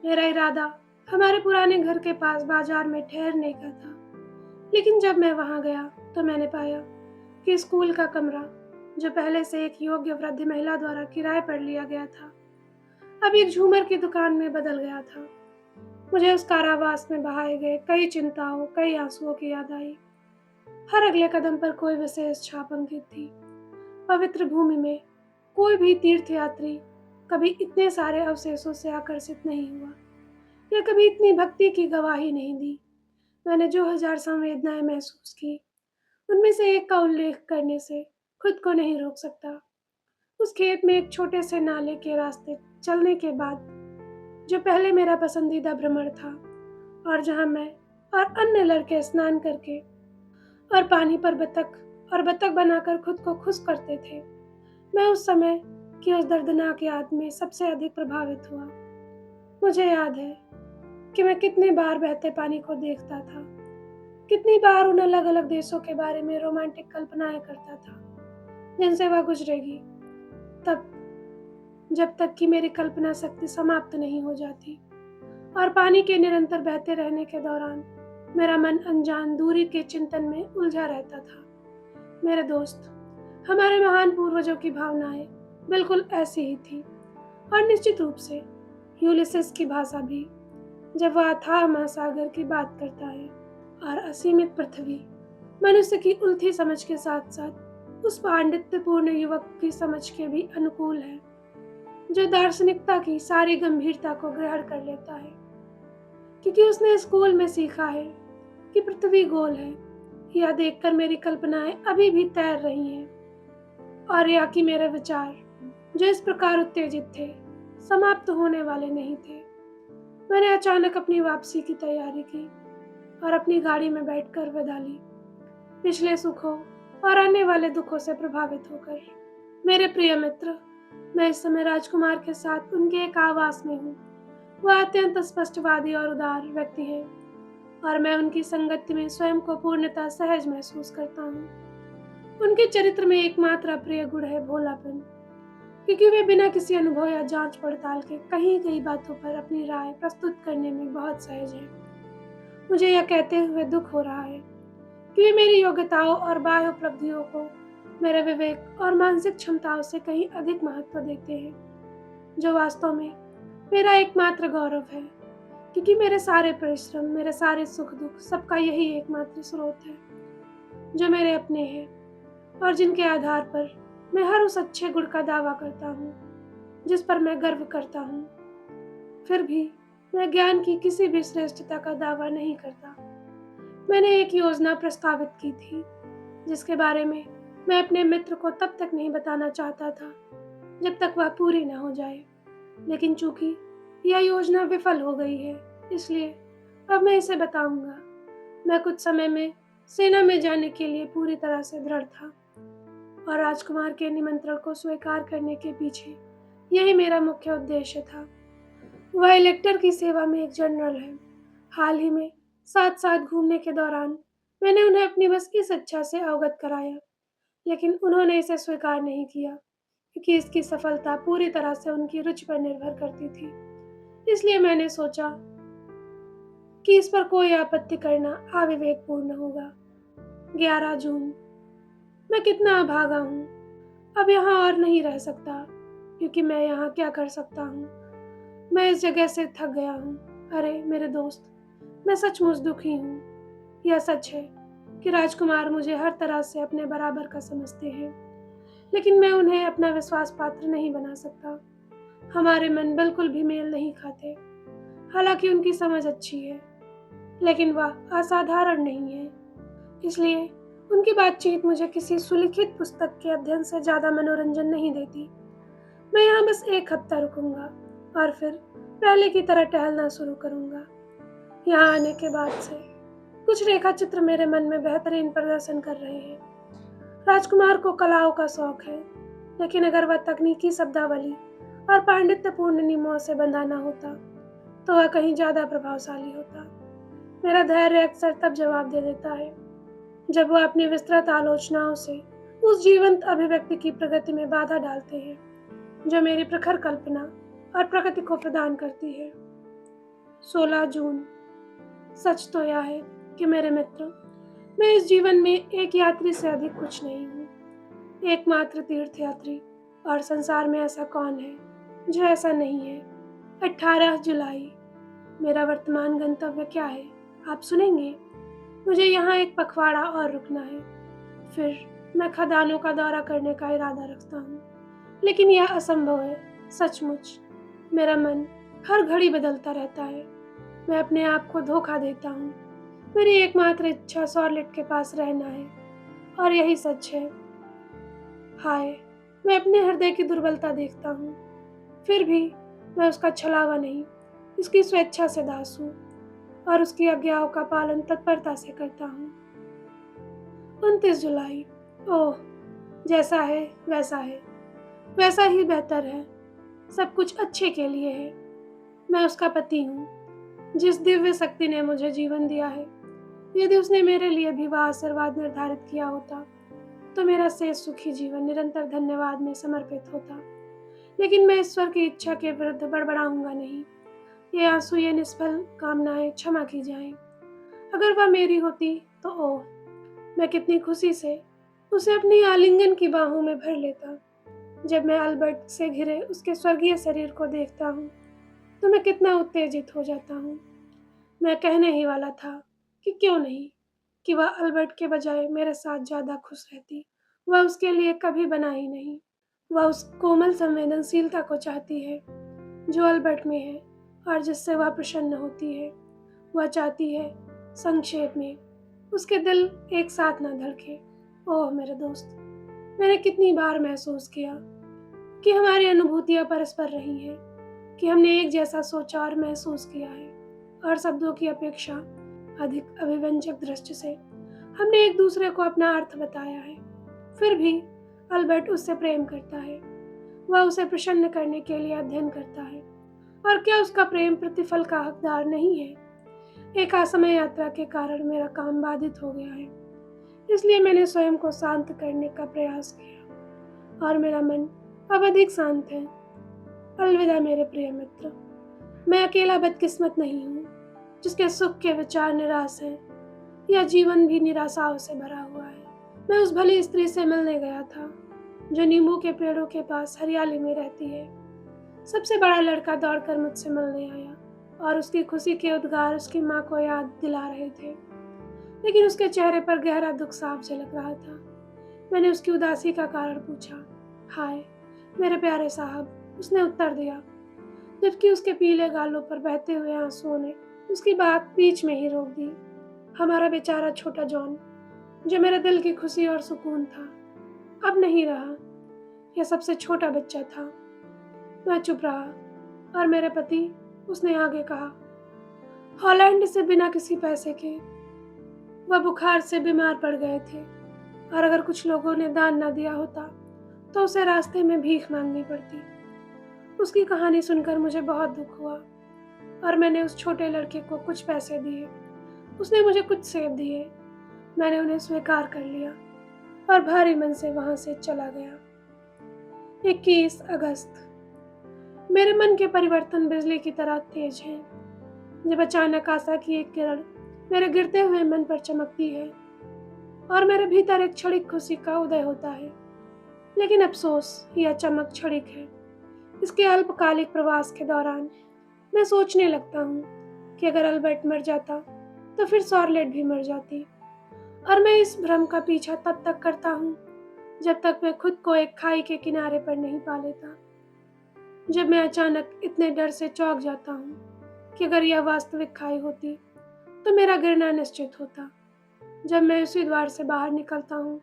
मेरा इरादा हमारे पुराने घर के पास बाजार में ठहरने का था, लेकिन जब मैं वहां गया तो मैंने पाया कि स्कूल का कमरा, जो पहले से एक योग्य वृद्ध महिला द्वारा किराए पर लिया गया था, अब एक झूमर की दुकान में बदल गया था। मुझे उस कारावास में बहाए गए कई चिंताओं, कई आंसुओं की याद आई। हर अगले कदम पर कोई विशेष छाप अंकित थी। पवित्र भूमि में कोई भी तीर्थयात्री कभी इतने सारे अवशेषों से आकर्षित नहीं हुआ, या कभी इतनी भक्ति की गवाही नहीं दी। मैंने जो 1000 संवेदनाएं महसूस की, उनमें से एक का उल्लेख करने से खुद को नहीं रोक सकता। उस खेत में एक छोटे से नाले के रास्ते चलने के बाद, जो पहले मेरा पसंदीदा भ्रमण था, और जहां मैं और अन्य लड़के स्नान करके और पानी पर बतख बनाकर खुद को खुश करते थे, मैं उस समय की उस दर्दनाक याद में सबसे अधिक प्रभावित हुआ। मुझे याद है कि मैं कितनी बार बहते पानी को देखता था, कितनी बार उन अलग अलग देशों के बारे में रोमांटिक कल्पनाएं करता था जिनसे वह गुजरेगी, तब जब तक कि मेरी कल्पना शक्ति समाप्त नहीं हो जाती। और पानी के निरंतर बहते रहने के दौरान मेरा मन अनजान दूरी के चिंतन में उलझा रहता था। मेरे दोस्त, हमारे महान पूर्वजों की भावनाएं बिल्कुल ऐसी ही थी, और निश्चित रूप से यूलिसिस की भाषा भी, जब वह अथाह महासागर की बात करता है और असीमित पृथ्वी मनुष्य की उल्थी समझ के साथ साथ उस पांडित्यपूर्ण युवक की समझ के भी अनुकूल है, जो दार्शनिकता की सारी गंभीरता को ग्रहण कर लेता है, क्योंकि उसने स्कूल में सीखा है कि पृथ्वी गोल है। यह देखकर मेरी कल्पनाएं अभी भी तैर रही हैं, और या कि मेरे विचार, जो इस प्रकार उत्तेजित थे, समाप्त होने वाले नहीं थे। मैंने अचानक अपनी वापसी की तैयारी की और अपनी गाड़ी में बैठकर विदा ली, पिछले सुखों और आने वाले दुखों से प्रभावित होकर। मेरे प्रिय मित्र, मैं इस समय राजकुमार के साथ उनके एक आवास में हूँ। वह अत्यंत स्पष्टवादी और उदार व्यक्ति हैं, और मैं उनकी संगति में स्वयं को पूर्णतः सहज महसूस करता हूँ। उनके चरित्र में एकमात्र अप्रिय गुण है भोलापन, क्योंकि वे बिना किसी अनुभव या जांच पड़ताल के कहीं कई बातों पर अपनी राय प्रस्तुत करने में बहुत सहज हैं। मुझे यह कहते हुए दुख हो रहा है कि वे मेरी योग्यताओं और बाह्य उपलब्धियों को मेरे विवेक और मानसिक क्षमताओं से कहीं अधिक महत्व देते हैं, जो वास्तव में मेरा एकमात्र गौरव है, क्योंकि मेरे सारे परिश्रम, मेरे सारे सुख दुख, सबका यही एकमात्र स्रोत है, जो मेरे अपने हैं और जिनके आधार पर मैं हर उस अच्छे गुण का दावा करता हूँ जिस पर मैं गर्व करता हूँ। फिर भी मैं ज्ञान की किसी भी श्रेष्ठता का दावा नहीं करता। मैंने एक योजना प्रस्तावित की थी, जिसके बारे में मैं अपने मित्र को तब तक नहीं बताना चाहता था जब तक वह पूरी न हो जाए, लेकिन चूंकि यह योजना विफल हो गई है, इसलिए अब मैं इसे बताऊंगा। मैं कुछ समय में सेना में जाने के लिए पूरी तरह से दृढ़ था, और राजकुमार के निमंत्रण को स्वीकार करने के पीछे यही मेरा मुख्य उद्देश्य था। वह इलेक्टर की सेवा में एक जनरल है। हाल ही में साथ साथ घूमने के दौरान मैंने उन्हें अपनी बस इस इच्छा से अवगत कराया, लेकिन उन्होंने इसे स्वीकार नहीं किया, क्योंकि इसकी सफलता पूरी तरह से उनकी रुचि पर निर्भर करती थी। इसलिए मैंने सोचा कि इस पर कोई आपत्ति करना अविवेकपूर्ण होगा। 11 जून। मैं कितना अभागा हूँ। अब यहाँ और नहीं रह सकता, क्योंकि मैं यहाँ क्या कर सकता हूँ। मैं इस जगह से थक गया हूँ। अरे मेरे दोस्त, मैं सचमुच दुखी हूँ। यह सच है कि राजकुमार मुझे हर तरह से अपने बराबर का समझते हैं, लेकिन मैं उन्हें अपना विश्वास पात्र नहीं बना सकता। हमारे मन बिल्कुल भी मेल नहीं खाते। हालांकि उनकी समझ अच्छी है, लेकिन वह असाधारण नहीं है। इसलिए उनकी बातचीत मुझे किसी सुलिखित पुस्तक के अध्ययन से ज्यादा मनोरंजन नहीं देती। मैं यहाँ बस 1 हफ्ता रुकूंगा और फिर पहले की तरह टहलना शुरू करूंगा। यहाँ आने के बाद से कुछ रेखा चित्र मेरे मन में बेहतरीन प्रदर्शन कर रहे हैं। राजकुमार को कलाओं का शौक है, लेकिन अगर वह तकनीकी शब्दावली और पांडित्यपूर्ण नियमों से बंधा न होता तो वह कहीं ज़्यादा प्रभावशाली होता। मेरा धैर्य अक्सर तब जवाब दे देता है जब वह अपनी विस्तृत आलोचनाओं से उस जीवंत अभिव्यक्ति की प्रगति में बाधा डालते हैं जो मेरी प्रखर कल्पना और प्रकृति को प्रदान करती है। 16 जून। सच तो यह है कि मेरे मित्र, मैं इस जीवन में एक यात्री से अधिक कुछ नहीं हूँ, एकमात्र तीर्थयात्री, और संसार में ऐसा कौन है जो ऐसा नहीं है। 18 जुलाई। मेरा वर्तमान गंतव्य क्या है आप सुनेंगे? मुझे यहाँ एक पखवाड़ा और रुकना है, फिर मैं खदानों का दौरा करने का इरादा रखता हूँ, लेकिन यह असंभव है। सचमुच मेरा मन हर घड़ी बदलता रहता है। मैं अपने आप को धोखा देता हूँ। मेरी एकमात्र इच्छा सॉर्लेट के पास रहना है, और यही सच है। हाय, मैं अपने हृदय की दुर्बलता देखता हूँ, फिर भी मैं उसका छलावा नहीं, उसकी स्वेच्छा से दास हूँ और उसकी आज्ञाओं का पालन तत्परता से करता हूँ। 29 जुलाई। ओह, जैसा है वैसा है, वैसा ही बेहतर है। सब कुछ अच्छे के लिए है। मैं उसका पति हूँ, जिस दिव्य शक्ति ने मुझे जीवन दिया है। यदि उसने मेरे लिए भी वह आशीर्वाद निर्धारित किया होता तो मेरा शेष सुखी जीवन निरंतर धन्यवाद में समर्पित होता। लेकिन मैं ईश्वर की इच्छा के विरुद्ध बड़बड़ाऊंगा नहीं। ये आंसू, ये निष्फल कामनाएं क्षमा की जाएं। अगर वह मेरी होती तो ओह, मैं कितनी खुशी से उसे अपनी आलिंगन की बाहों में भर लेता। जब मैं अल्बर्ट से घिरे उसके स्वर्गीय शरीर को देखता हूँ तो मैं कितना उत्तेजित हो जाता हूँ। मैं कहने ही वाला था कि क्यों नहीं, कि वह अल्बर्ट के बजाय मेरे साथ ज़्यादा खुश रहती। वह उसके लिए कभी बना ही नहीं। वह उस कोमल संवेदनशीलता को चाहती है जो अल्बर्ट में है और जिससे वह प्रसन्न होती है। वह चाहती है, संक्षेप में, उसके दिल एक साथ न धड़के। ओह मेरे दोस्त, मैंने कितनी बार महसूस किया कि हमारी अनुभूतियां परस्पर रही हैं, कि हमने एक जैसा सोचा और महसूस किया है, और शब्दों की अपेक्षा अधिक अभिव्यंजक दृष्टि से हमने एक दूसरे को अपना अर्थ बताया है। फिर भी अल्बर्ट उससे प्रेम करता है। वह उसे प्रसन्न करने के लिए अध्ययन करता है, और क्या उसका प्रेम प्रतिफल का हकदार नहीं है? एक असमय यात्रा के कारण मेरा काम बाधित हो गया है, इसलिए मैंने स्वयं को शांत करने का प्रयास किया और मेरा मन अब अधिक शांत है। अलविदा मेरे प्रिय मित्र। मैं अकेला बदकिस्मत नहीं हूँ जिसके सुख के विचार निराश हैं। यह जीवन भी निराशाओं से भरा हुआ है। मैं उस भली स्त्री से मिलने गया था जो नींबू के पेड़ों के पास हरियाली में रहती है। सबसे बड़ा लड़का दौड़कर मुझसे मिलने आया और उसकी खुशी के उद्गार उसकी माँ को याद दिला रहे थे, लेकिन उसके चेहरे पर गहरा दुख साफ झलक रहा था। मैंने उसकी उदासी का कारण पूछा। हाय मेरे प्यारे साहब, उसने उत्तर दिया, जबकि उसके पीले गालों पर बहते हुए आंसुओं ने उसकी बात बीच में ही रोक दी। हमारा बेचारा छोटा जॉन, जो मेरे दिल की खुशी और सुकून था, अब नहीं रहा। यह सबसे छोटा बच्चा था। मैं चुप रहा और मेरे पति, उसने आगे कहा, हॉलैंड से बिना किसी पैसे के वह बुखार से बीमार पड़ गए थे, और अगर कुछ लोगों ने दान न दिया होता तो उसे रास्ते में भीख मांगनी पड़ती। उसकी कहानी सुनकर मुझे बहुत दुख हुआ और मैंने उस छोटे लड़के को कुछ पैसे दिए। उसने मुझे कुछ सेब दिए। मैंने उन्हें स्वीकार कर लिया और भारी मन से वहां से चला गया। 21 अगस्त। मेरे मन के परिवर्तन बिजली की तरह तेज हैं। जब अचानक आशा की एक किरण मेरे गिरते हुए मन पर चमकती है और मेरे भीतर एक क्षणिक खुशी का उदय होता है, लेकिन अफसोस यह चमक क्षणिक है। इसके अल्पकालिक प्रवास के दौरान मैं सोचने लगता हूँ कि अगर अल्बर्ट मर जाता तो फिर सॉर्लेट भी मर जाती, और मैं इस भ्रम का पीछा तब तक करता हूँ जब तक मैं खुद को एक खाई के किनारे पर नहीं पा लेता। जब मैं अचानक इतने डर से चौंक जाता हूँ कि अगर यह वास्तविक खाई होती तो मेरा गिरना निश्चित होता। जब मैं उसी द्वार से बाहर निकलता हूँ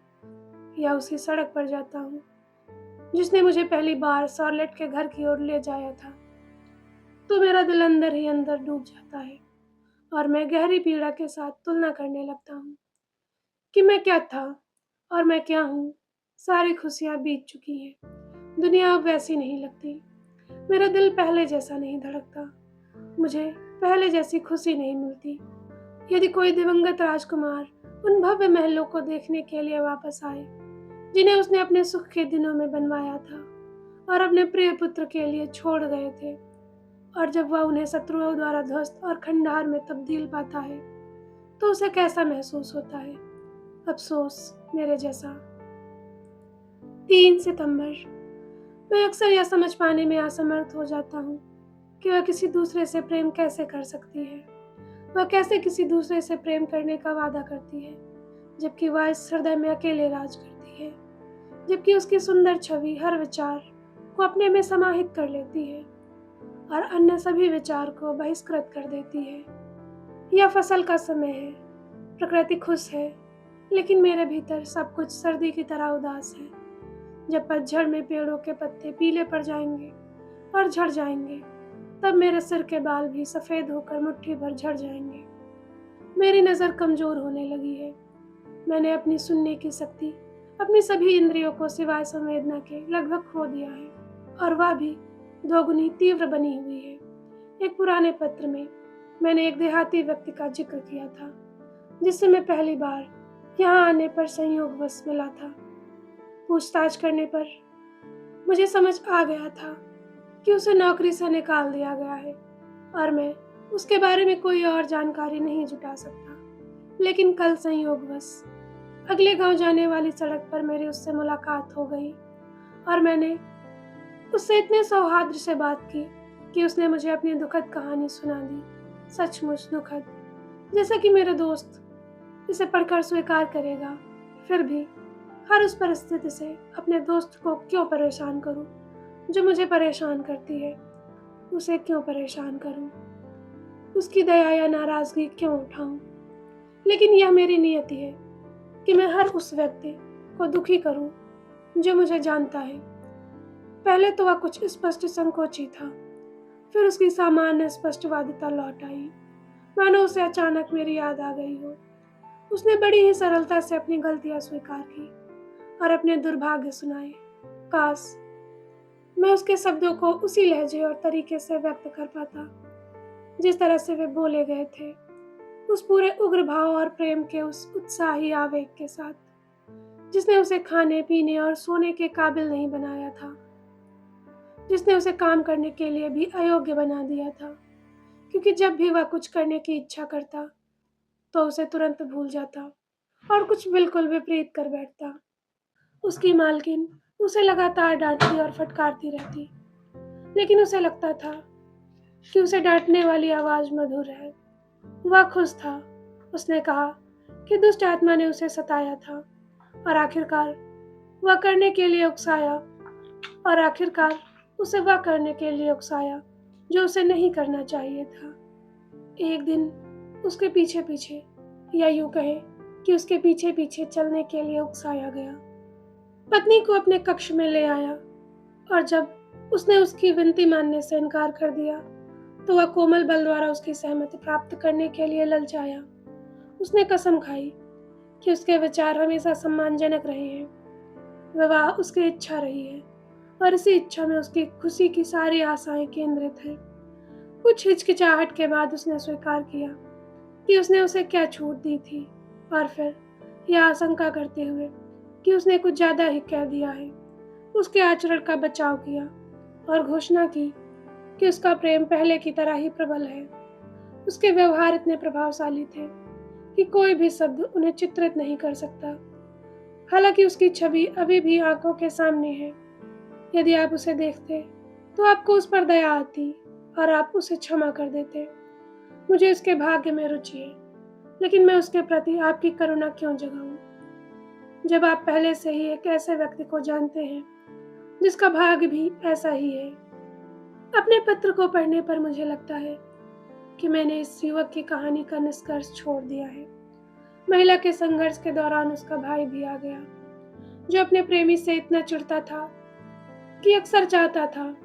या उसी सड़क पर जाता हूँ जिसने मुझे पहली बार सॉर्लेट के घर की ओर ले जाया था, तो मेरा दिल अंदर ही अंदर डूब जाता है और मैं गहरी पीड़ा के साथ तुलना करने लगता हूँ कि मैं क्या था और मैं क्या हूँ। सारी खुशियाँ बीत चुकी हैं, दुनिया अब वैसी नहीं लगती। मेरा दिल पहले जैसा नहीं धड़कता। मुझे पहले जैसी खुशी नहीं मिलती। यदि कोई दिवंगत राजकुमार उन भव्य महलों को देखने के लिए वापस आए जिन्हें उसने अपने सुख के दिनों में बनवाया था और अपने प्रिय पुत्र के लिए छोड़ गए थे, और जब वह उन्हें शत्रुओं द्वारा ध्वस्त और खंडहर में तब्दील पाता है, तो उसे कैसा महसूस होता है? अफसोस मेरे जैसा। 3 सितंबर। मैं अक्सर यह समझ पाने में असमर्थ हो जाता हूँ कि वह किसी दूसरे से प्रेम कैसे कर सकती है। वह कैसे किसी दूसरे से प्रेम करने का वादा करती है, जबकि वह इस हृदय में अकेले राज करती है, जबकि उसकी सुंदर छवि हर विचार को अपने में समाहित कर लेती है और अन्य सभी विचार को बहिष्कृत कर देती है। यह फसल का समय है, प्रकृति खुश है, लेकिन मेरे भीतर सब कुछ सर्दी की तरह उदास है। जब पतझड़ में पेड़ों के पत्ते पीले पड़ जाएंगे और झड़ जाएंगे, तब मेरे सिर के बाल भी सफेद होकर मुट्ठी भर झड़ जाएंगे। मेरी नज़र कमजोर होने लगी है। मैंने अपनी सुनने की शक्ति, अपनी सभी इंद्रियों को सिवाय संवेदना के लगभग खो दिया है, और वह भी दोगुनी तीव्र बनी हुई है। एक पुराने पत्र में मैंने एक देहाती व्यक्ति का जिक्र किया था, जिससे मैं पहली बार यहाँ आने पर संयोगवश मिला था। पूछताछ करने पर मुझे समझ आ गया था कि उसे नौकरी से निकाल दिया गया है और मैं उसके बारे में कोई और जानकारी नहीं जुटा सकता। लेकिन कल संयोगवश अगले गांव जाने वाली सड़क पर मेरी उससे मुलाकात हो गई और मैंने उससे इतने सौहार्द से बात की कि उसने मुझे अपनी दुखद कहानी सुना दी। सचमुच दुखद, जैसा कि मेरा दोस्त इसे पढ़कर स्वीकार करेगा। फिर भी हर उस परिस्थिति से अपने दोस्त को क्यों परेशान करूं जो मुझे परेशान करती है? उसे क्यों परेशान करूं? उसकी दया या नाराजगी क्यों उठाऊं? लेकिन यह मेरी नियति है कि मैं हर उस व्यक्ति को दुखी करूं जो मुझे जानता है। पहले तो वह कुछ स्पष्ट संकोची था, फिर उसकी सामान्य स्पष्टवादिता लौट आई, मानो उसे अचानक मेरी याद आ गई हो। उसने बड़ी ही सरलता से अपनी गलतियां स्वीकार की और अपने दुर्भाग्य सुनाए। काश मैं उसके शब्दों को उसी लहजे और तरीके से व्यक्त कर पाता जिस तरह से वे बोले गए थे, उस पूरे उग्र भाव और प्रेम के उस उत्साही आवेग के साथ जिसने उसे खाने पीने और सोने के काबिल नहीं बनाया था, जिसने उसे काम करने के लिए भी अयोग्य बना दिया था, क्योंकि जब भी वह कुछ करने की इच्छा करता तो उसे तुरंत भूल जाता और कुछ बिल्कुल विपरीत कर बैठता। उसकी मालकिन उसे लगातार डांटती और फटकारती रहती, लेकिन उसे लगता था कि उसे डांटने वाली आवाज मधुर है। वह खुश था। उसने कहा कि दुष्ट आत्मा ने उसे सताया था और आखिरकार वह करने के लिए उकसाया और आखिरकार उसे वह करने के लिए उकसाया जो उसे नहीं करना चाहिए था। एक दिन उसके पीछे पीछे, या यूं कहें कि उसके पीछे पीछे चलने के लिए उकसाया गया। पत्नी को अपने कक्ष में ले आया और जब उसने उसकी विनती मानने से इनकार कर दिया तो वह कोमल बल द्वारा उसकी सहमति प्राप्त करने के लिए ललचाया। उसने कसम खाई कि उसके विचार हमेशा सम्मानजनक रहे हैं। विवाह उसकी इच्छा रही है और इसी इच्छा में उसकी खुशी की सारी आशाएं केंद्रित हैं। कुछ हिचकिचाहट के बाद उसने स्वीकार किया कि उसने उसे क्या छूट दी थी, और फिर यह आशंका करते हुए कि उसने कुछ ज्यादा ही कह दिया है, उसके आचरण का बचाव किया और घोषणा की कि उसका प्रेम पहले की तरह ही प्रबल है। उसके व्यवहार इतने प्रभावशाली थे कि कोई भी शब्द उन्हें चित्रित नहीं कर सकता। हालांकि उसकी छवि अभी भी आंखों के सामने है। यदि आप उसे देखते तो आपको उस पर दया आती और आप उसे क्षमा कर देते। मुझे उसके भाग्य में रुचि है, लेकिन मैं उसके प्रति आपकी करुणा क्यों जगाऊं, जब आप पहले से ही एक ऐसे व्यक्ति को जानते हैं जिसका भाग्य भी ऐसा ही है। अपने पत्र को पढ़ने पर मुझे लगता है कि मैंने इस युवक की कहानी का निष्कर्ष छोड़ दिया है। महिला के संघर्ष के दौरान उसका भाई भी आ गया, जो अपने प्रेमी से इतना चिढ़ता था कि अक्सर चाहता था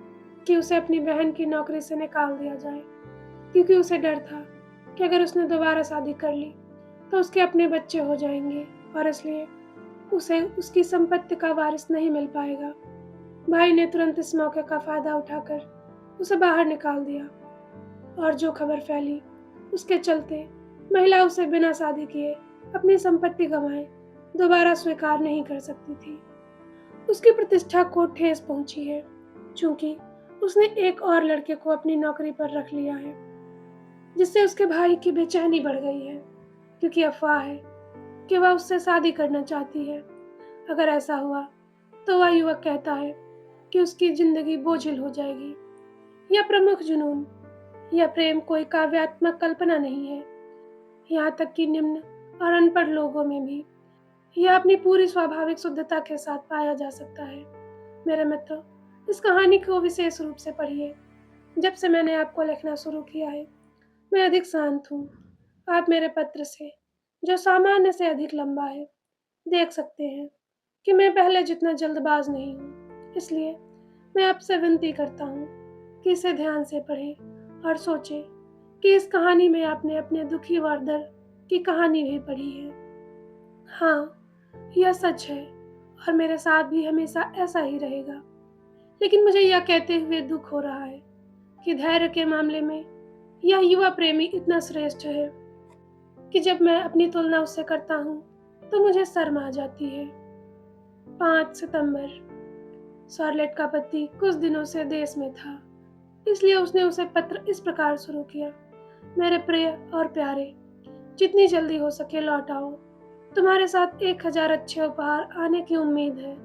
कि उसे अपनी बहन की नौकरी से निकाल दिया जाए, क्योंकि उसे डर था कि अगर उसने दोबारा शादी कर ली तो उसके अपने बच्चे हो जाएंगे और इसलिए उसे उसकी संपत्ति का वारिस नहीं मिल पाएगा। भाई ने तुरंत इस मौके का फ़ायदा उठाकर उसे बाहर निकाल दिया और जो खबर फैली उसके चलते महिला उसे बिना शादी किए अपनी संपत्ति गंवाए दोबारा स्वीकार नहीं कर सकती थी। उसकी प्रतिष्ठा को ठेस पहुंची है, क्योंकि उसने एक और लड़के को अपनी नौकरी पर रख लिया है, जिससे उसके भाई की बेचैनी बढ़ गई है, क्योंकि अफवाह है कि वह उससे शादी करना चाहती है। अगर ऐसा हुआ तो वह युवक कहता है कि उसकी जिंदगी बोझिल हो जाएगी। यह प्रमुख जुनून या प्रेम कोई काव्यात्मक कल्पना नहीं है। यहाँ तक कि निम्न और अनपढ़ लोगों में भी यह अपनी पूरी स्वाभाविक शुद्धता के साथ पाया जा सकता है। मेरे मित्रों, इस कहानी को विशेष रूप से पढ़िए। जब से मैंने आपको लिखना शुरू किया है, मैं अधिक शांत हूँ। आप मेरे पत्र से, जो सामान्य से अधिक लंबा है, देख सकते हैं कि मैं पहले जितना जल्दबाज नहीं हूँ। इसलिए मैं आपसे विनती करता हूँ कि इसे ध्यान से पढ़ें और सोचें कि इस कहानी में आपने अपने दुखी वर्दर की कहानी भी पढ़ी है। हाँ, यह सच है और मेरे साथ भी हमेशा ऐसा ही रहेगा। लेकिन मुझे यह कहते हुए दुख हो रहा है कि धैर्य के मामले में यह युवा प्रेमी इतना श्रेष्ठ है कि जब मैं अपनी तुलना उससे करता हूँ तो मुझे शर्म आ जाती है। 5 सितंबर। शार्लेट का पति कुछ दिनों से देश में था, इसलिए उसने उसे पत्र इस प्रकार शुरू किया। मेरे प्रिय और प्यारे, जितनी जल्दी हो सके लौट आओ। तुम्हारे साथ 1000 अच्छे उपहार आने की उम्मीद है।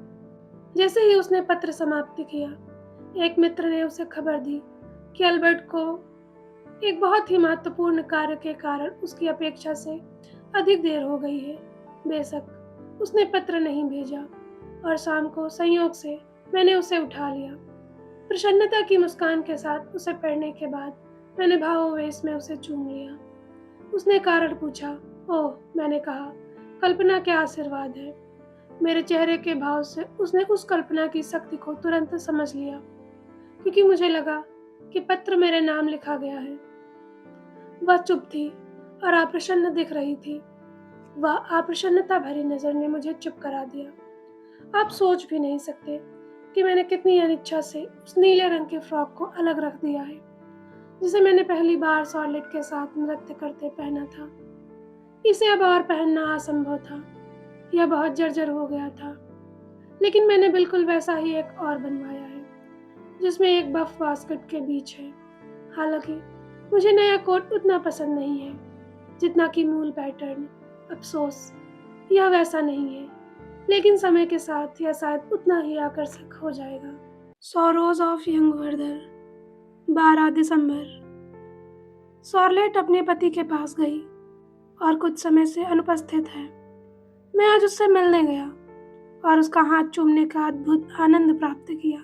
जैसे ही उसने पत्र समाप्त किया, एक मित्र ने उसे खबर दी कि अल्बर्ट को एक बहुत ही महत्वपूर्ण कार्य के कारण उसकी अपेक्षा से अधिक देर हो गई है। बेशक उसने पत्र नहीं भेजा और शाम को संयोग से मैंने उसे उठा लिया। प्रसन्नता की मुस्कान के साथ उसे पढ़ने के बाद मैंने भावोवेश में उसे चूम लिया। उसने कारण पूछा। ओह, मैंने कहा, कल्पना क्या आशीर्वाद है। मेरे चेहरे के भाव से उसने उस कल्पना की शक्ति को तुरंत समझ लिया, क्योंकि मुझे लगा कि पत्र मेरे नाम लिखा गया है। वह चुप थी और अप्रसन्न दिख रही थी। वह अप्रसन्नता भरी नजर ने मुझे चुप करा दिया। आप सोच भी नहीं सकते कि मैंने कितनी अनिच्छा से उस नीले रंग के फ्रॉक को अलग रख दिया है, जिसे मैंने पहली बार शार्लेट के साथ नृत्य करते पहना था। इसे अब और पहनना असंभव था। यह बहुत जर्जर हो गया था, लेकिन मैंने बिल्कुल वैसा ही एक और बनवाया है, जिसमें एक बफ बास्केट के बीच है। हालांकि मुझे नया कोट उतना पसंद नहीं है जितना कि मूल पैटर्न। अफसोस, यह वैसा नहीं है, लेकिन समय के साथ यह शायद उतना ही आकर्षक हो जाएगा। Sorrows of young वर्दर। 12 December. Charlotte अपने पति के पास गई और कुछ समय से अनुपस्थित है। मैं आज उससे मिलने गया और उसका हाथ चूमने का अद्भुत आनंद प्राप्त किया।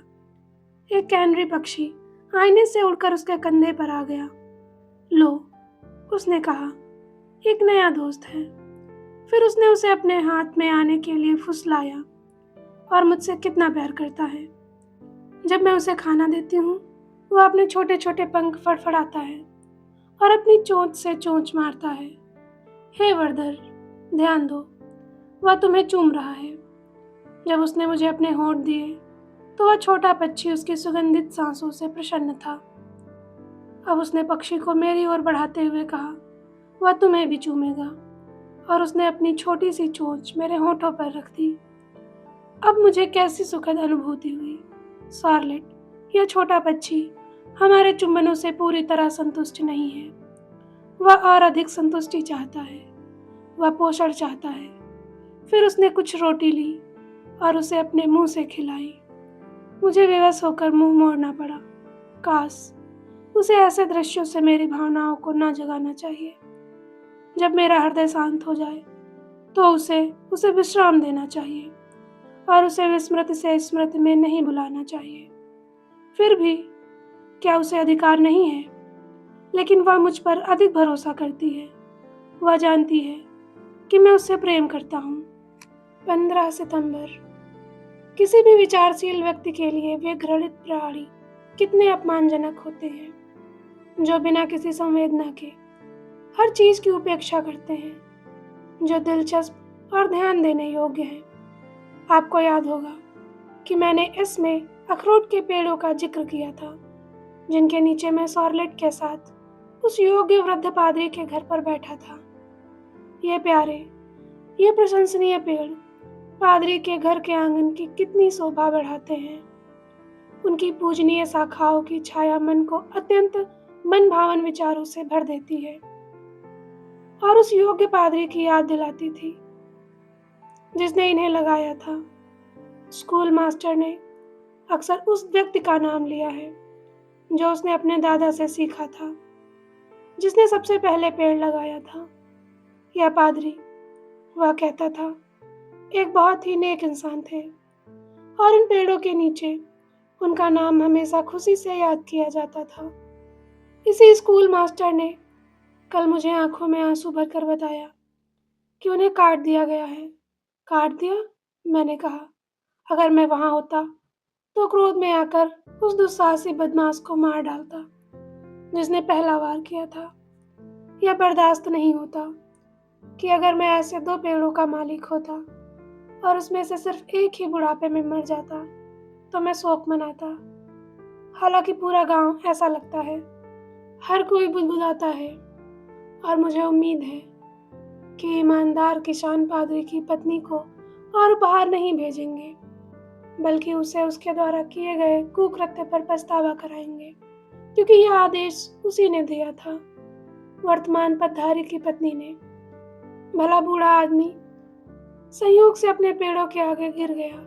एक कैनरी पक्षी आईने से उड़कर उसके कंधे पर आ गया। लो, उसने कहा, एक नया दोस्त है। फिर उसने उसे अपने हाथ में आने के लिए फुसलाया और मुझसे कितना प्यार करता है। जब मैं उसे खाना देती हूँ, वह अपने छोटे छोटे पंख फड़फड़ाता है और अपनी चोंच से चोंच मारता है। हे वर्दर, ध्यान दो, वह तुम्हें चूम रहा है। जब उसने मुझे अपने होंठ दिए तो वह छोटा पक्षी उसकी सुगंधित सांसों से प्रसन्न था। अब उसने पक्षी को मेरी ओर बढ़ाते हुए कहा, वह तुम्हें भी चूमेगा, और उसने अपनी छोटी सी चोंच मेरे होंठों पर रख दी। अब मुझे कैसी सुखद अनुभूति हुई। शार्लेट, यह छोटा पक्षी हमारे चुंबनों से पूरी तरह संतुष्ट नहीं है। वह और अधिक संतुष्टि चाहता है। वह पोषण चाहता है। फिर उसने कुछ रोटी ली और उसे अपने मुंह से खिलाई। मुझे बेबस होकर मुंह मोड़ना पड़ा। काश उसे ऐसे दृश्यों से मेरी भावनाओं को न जगाना चाहिए। जब मेरा हृदय शांत हो जाए तो उसे विश्राम देना चाहिए और उसे विस्मृति से स्मृति में नहीं बुलाना चाहिए। फिर भी क्या उसे अधिकार नहीं है? लेकिन वह मुझ पर अधिक भरोसा करती है। वह जानती है कि मैं उससे प्रेम करता हूँ। 15 सितंबर। किसी भी विचारशील व्यक्ति के लिए वे घृणित प्राणी कितने अपमानजनक होते हैं, जो बिना किसी संवेदना के हर चीज की उपेक्षा करते हैं, जो दिलचस्प और ध्यान देने योग्य है। आपको याद होगा कि मैंने इसमें अखरोट के पेड़ों का जिक्र किया था, जिनके नीचे मैं शॉर्लेट के साथ उस योग्य वृद्ध पादरी के घर पर बैठा था। ये प्यारे, ये प्रशंसनीय पेड़ पादरी के घर के आंगन की कितनी शोभा बढ़ाते हैं। उनकी पूजनीय शाखाओं की छाया मन को अत्यंत मन भावन विचारों से भर देती है और उस योग्य पादरी की याद दिलाती थी जिसने इन्हें लगाया था। स्कूल मास्टर ने अक्सर उस व्यक्ति का नाम लिया है जो उसने अपने दादा से सीखा था, जिसने सबसे पहले पेड़ लगाया था। यह पादरी, वह कहता था, एक बहुत ही नेक इंसान थे और इन पेड़ों के नीचे उनका नाम हमेशा खुशी से याद किया जाता था। इसी स्कूल मास्टर ने कल मुझे आंखों में आंसू भरकर बताया कि उन्हें काट दिया गया है। काट दिया? मैंने कहा। अगर मैं वहां होता तो क्रोध में आकर उस दुस्साहसी बदमाश को मार डालता जिसने पहला वार किया था। यह बर्दाश्त नहीं होता कि अगर मैं ऐसे 2 पेड़ों का मालिक होता और उसमें से सिर्फ एक ही बुढ़ापे में मर जाता तो मैं शोक मनाता। हालांकि पूरा गांव ऐसा लगता है, हर कोई बुदबुदाता है और मुझे उम्मीद है कि ईमानदार किसान पादरी की पत्नी को और उपहार नहीं भेजेंगे, बल्कि उसे उसके द्वारा किए गए कुकृत्य पर पछतावा कराएंगे, क्योंकि यह आदेश उसी ने दिया था, वर्तमान पदधारी की पत्नी ने। भला बूढ़ा आदमी संयोग से अपने पेड़ों के आगे गिर गया,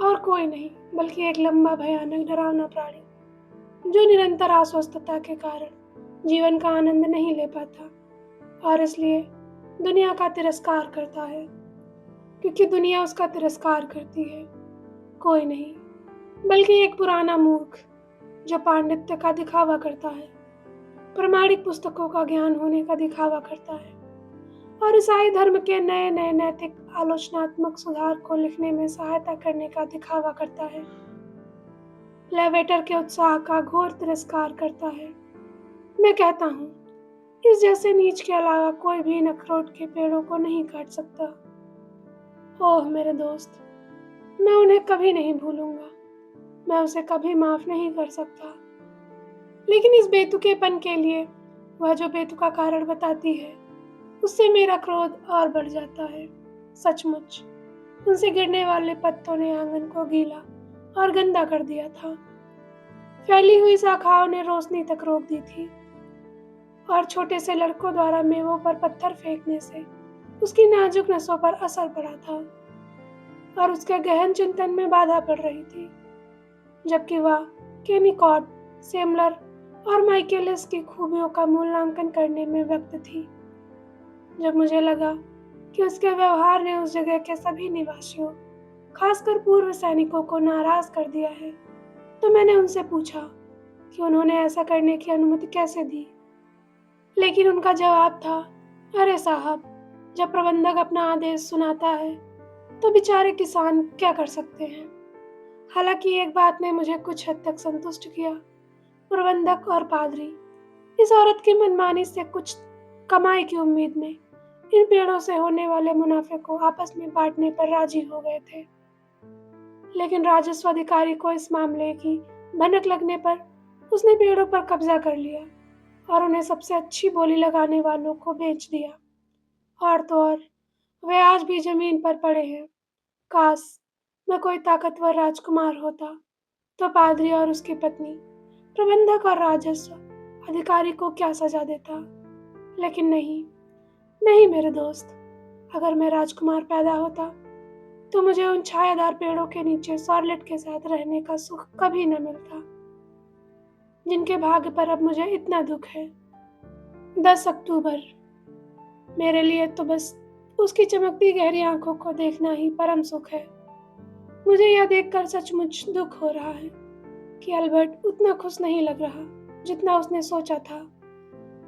और कोई नहीं बल्कि एक लंबा भयानक डरावना प्राणी जो निरंतर अस्वस्थता के कारण जीवन का आनंद नहीं ले पाता और इसलिए दुनिया का तिरस्कार करता है, क्योंकि दुनिया उसका तिरस्कार करती है। कोई नहीं बल्कि एक पुराना मूर्ख जो पांडित्य का दिखावा करता है, प्रमाणिक पुस्तकों का ज्ञान होने का दिखावा करता है और ईसाई धर्म के नए नए नैतिक आलोचनात्मक सुधार को लिखने में सहायता करने का दिखावा करता है। लेवेटर के उत्साह का घोर तिरस्कार करता है। मैं कहता हूँ, इस जैसे नीच के अलावा कोई भी इन अखरोट के पेड़ों को नहीं काट सकता। ओह मेरे दोस्त, मैं उन्हें कभी नहीं भूलूंगा, मैं उसे कभी माफ नहीं कर सकता। लेकिन इस बेतुकेपन के लिए वह जो बेतुका कारण बताती है, उससे मेरा क्रोध और बढ़ जाता है। सचमुच उनसे गिरने वाले पत्तों ने आंगन को गीला और गंदा कर दिया था। फैली हुई शाखाओं ने रोशनी तक रोक दी थी और छोटे से लड़कों द्वारा मेवों पर पत्थर फेंकने से उसकी नाजुक नसों पर असर पड़ा था और उसके गहन चिंतन में बाधा पड़ रही थी, जबकि वह केनिकॉट, सेमलर और माइकेलिस की खूबियों का मूल्यांकन करने में व्यक्त थी। जब मुझे लगा कि उसके व्यवहार ने उस जगह के सभी निवासियों, खासकर पूर्व सैनिकों को नाराज कर दिया है, तो मैंने उनसे पूछा कि उन्होंने ऐसा करने की अनुमति कैसे दी। लेकिन उनका जवाब था, अरे साहब, जब प्रबंधक अपना आदेश सुनाता है तो बेचारे किसान क्या कर सकते हैं। हालांकि एक बात ने मुझे कुछ हद तक संतुष्ट किया, प्रबंधक और पादरी इस औरत की मनमानी से कुछ कमाई की उम्मीद में इन पेड़ों से होने वाले मुनाफे को आपस में बांटने पर राजी हो गए थे। लेकिन राजस्व अधिकारी को इस मामले की भनक लगने पर उसने पेड़ों पर कब्जा कर लिया और उन्हें सबसे अच्छी बोली लगाने वालों को बेच दिया। और तो और वे आज भी जमीन पर पड़े हैं। काश मैं कोई ताकतवर राजकुमार होता तो पादरी और उसकी पत्नी, प्रबंधक और राजस्व अधिकारी को क्या सजा देता। लेकिन नहीं, नहीं मेरे दोस्त, अगर मैं राजकुमार पैदा होता तो मुझे उन छायादार पेड़ों के नीचे शॉर्लेट के साथ रहने का सुख कभी न मिलता, जिनके भाग्य पर अब मुझे इतना दुख है। 10 अक्टूबर मेरे लिए तो बस उसकी चमकती गहरी आंखों को देखना ही परम सुख है। मुझे यह देखकर सचमुच दुख हो रहा है कि अल्बर्ट उतना खुश नहीं लग रहा जितना उसने सोचा था,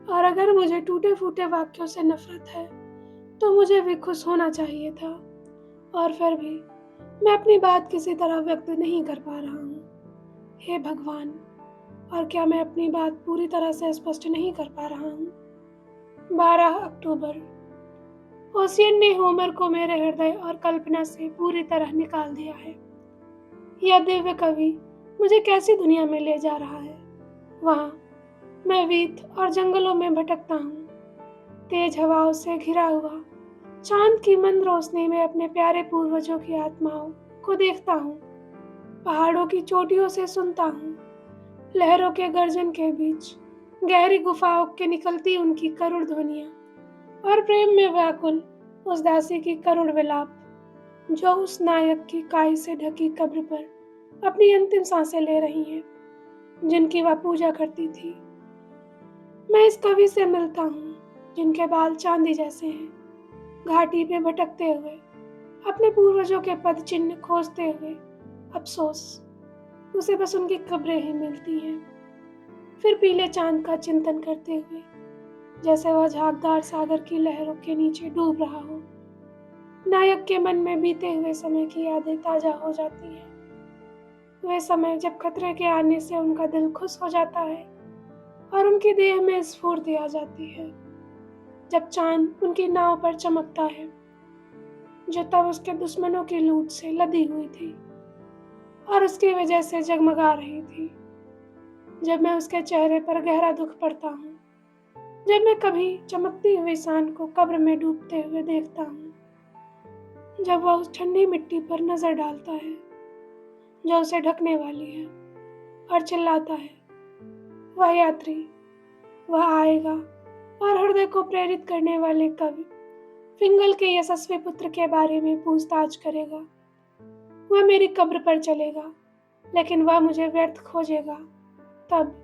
और अगर मुझे टूटे फूटे वाक्यों से नफरत है तो मुझे भी खुश होना चाहिए था, और फिर भी मैं अपनी बात किसी तरह व्यक्त नहीं कर पा रहा हूँ। हे भगवान, और क्या मैं अपनी बात पूरी तरह से स्पष्ट नहीं कर पा रहा हूँ। 12 अक्टूबर ओसियन ने होमर को मेरे हृदय और कल्पना से पूरी तरह निकाल दिया है। यह दिव्य कवि मुझे कैसी दुनिया में ले जा रहा है। वहाँ मैं वीथ और जंगलों में भटकता हूँ, तेज हवाओं से घिरा हुआ, चांद की मंद रोशनी में अपने प्यारे पूर्वजों की आत्माओं को देखता हूँ। पहाड़ों की चोटियों से सुनता हूँ, लहरों के गर्जन के बीच गहरी गुफाओं के निकलती उनकी करुण ध्वनियाँ, और प्रेम में व्याकुल उस दासी की करुण विलाप जो उस नायक की काई से ढकी कब्र पर अपनी अंतिम सांसें ले रही हैं, जिनकी वह पूजा करती थी। मैं इस कवि से मिलता हूँ जिनके बाल चांदी जैसे हैं, घाटी पे भटकते हुए अपने पूर्वजों के पद चिन्ह खोजते हुए। अफसोस, उसे बस उनकी कब्रें ही मिलती हैं। फिर पीले चांद का चिंतन करते हुए, जैसे वह झागदार सागर की लहरों के नीचे डूब रहा हो, नायक के मन में बीते हुए समय की यादें ताजा हो जाती हैं। वे समय जब खतरे के आने से उनका दिल खुश हो जाता है और उनकी देह में स्फूर्ति आ जाती है, जब चांद उनकी नाव पर चमकता है जो तब उसके दुश्मनों की लूट से लदी हुई थी और उसकी वजह से जगमगा रही थी। जब मैं उसके चेहरे पर गहरा दुख पड़ता हूँ, जब मैं कभी चमकती हुई शान को कब्र में डूबते हुए देखता हूँ, जब वह उस ठंडी मिट्टी पर नजर डालता है जो उसे ढकने वाली है और चिल्लाता है, वह यात्री, वह आएगा, और हृदय को प्रेरित करने वाले कवि फिंगल के यशस्वी पुत्र के बारे में पूछताछ करेगा। वह मेरी कब्र पर चलेगा, लेकिन वह मुझे व्यर्थ खोजेगा। तब,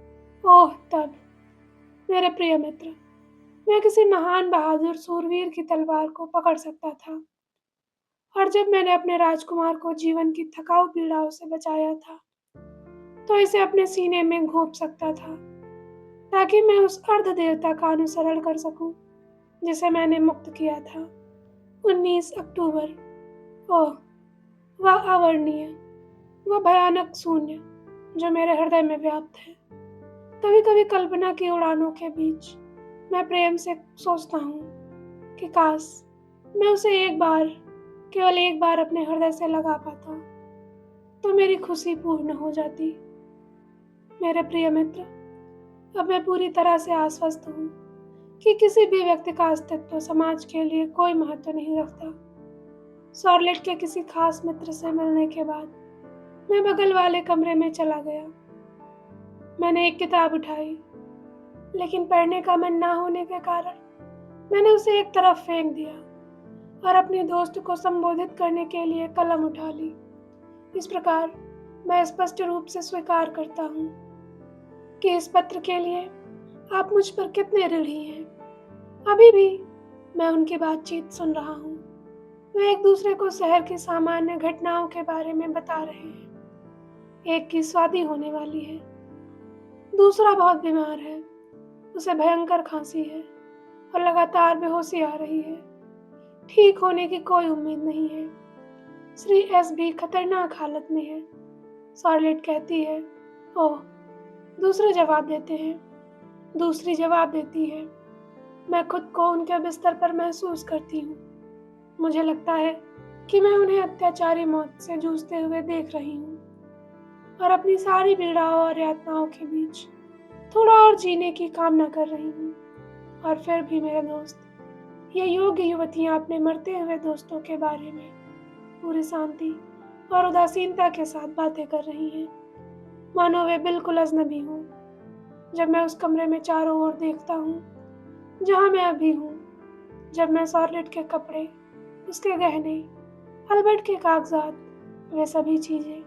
ओह तब, मेरे प्रिय मित्र, मैं किसी महान बहादुर सूरवीर की तलवार को पकड़ सकता था, और जब मैंने अपने राजकुमार को जीवन की थकाऊ पीड़ाओं से बचाया था, तो इसे अपने सीने में घोंप सकता था, ताकि मैं उस अर्ध देवता का अनुसरण कर सकूं जिसे मैंने मुक्त किया था। 19 अक्टूबर, ओह, वह अवर्णीय, वह भयानक शून्य जो मेरे हृदय में व्याप्त है। कभी कभी कल्पना की उड़ानों के बीच मैं प्रेम से सोचता हूँ कि काश मैं उसे एक बार, केवल एक बार अपने हृदय से लगा पाता, तो मेरी खुशी पूर्ण हो जाती। मेरे प्रिय मित्र, अब मैं पूरी तरह से आश्वस्त हूँ कि किसी भी व्यक्ति का अस्तित्व समाज के लिए कोई महत्व नहीं रखता। शॉर्लेट के किसी खास मित्र से मिलने के बाद मैं बगल वाले कमरे में चला गया। मैंने एक किताब उठाई, लेकिन पढ़ने का मन ना होने के कारण मैंने उसे एक तरफ फेंक दिया और अपने दोस्त को संबोधित करने के लिए कलम उठा ली। इस प्रकार मैं स्पष्ट रूप से स्वीकार करता हूँ कि इस पत्र के लिए आप मुझ पर कितने ऋणी हैं। अभी भी मैं उनकी बातचीत सुन रहा हूँ। वे एक दूसरे को शहर की सामान्य घटनाओं के बारे में बता रहे हैं। एक की शादी होने वाली है, दूसरा बहुत बीमार है, उसे भयंकर खांसी है और लगातार बेहोशी आ रही है। ठीक होने की कोई उम्मीद नहीं है। श्री एस भी खतरनाक हालत में है, शॉर्लेट कहती है। ओह, दूसरे जवाब देते हैं। दूसरी जवाब देती है। मैं खुद को उनके बिस्तर पर महसूस करती हूँ। मुझे लगता है कि मैं उन्हें अत्याचारी मौत से जूझते हुए देख रही हूँ और अपनी सारी पीड़ाओं और यातनाओं के बीच थोड़ा और जीने की कामना कर रही हूँ। और फिर भी मेरे दोस्त, ये योग्य युवतियाँ अपने मरते हुए दोस्तों के बारे में पूरी शांति और उदासीनता के साथ बातें कर रही हैं, मानो वे बिल्कुल अजनबी हों। जब मैं उस कमरे में चारों ओर देखता हूँ जहाँ मैं अभी हूँ, जब मैं शॉर्लेट के कपड़े, उसके गहने, अल्बर्ट के कागजात, वे सभी चीजें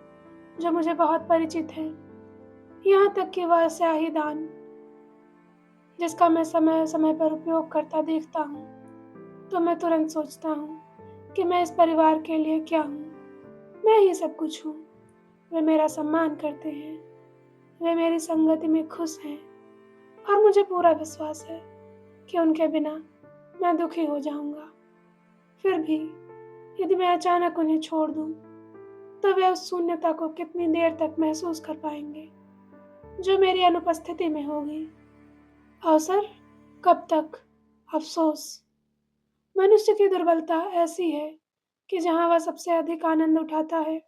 जो मुझे बहुत परिचित हैं, यहाँ तक कि वह स्याही दान जिसका मैं समय समय पर उपयोग करता देखता हूँ, तो मैं तुरंत सोचता हूँ कि मैं इस परिवार के लिए क्या हूँ। मैं ही सब कुछ हूँ। वे मेरा सम्मान करते हैं, वे मेरी संगति में खुश हैं, और मुझे पूरा विश्वास है कि उनके बिना मैं दुखी हो जाऊंगा। फिर भी यदि मैं अचानक उन्हें छोड़ दूं, तो वे उस शून्यता को कितनी देर तक महसूस कर पाएंगे जो मेरी अनुपस्थिति में होगी। अवसर कब तक? अफसोस, मनुष्य की दुर्बलता ऐसी है कि जहाँ वह सबसे अधिक आनंद उठाता है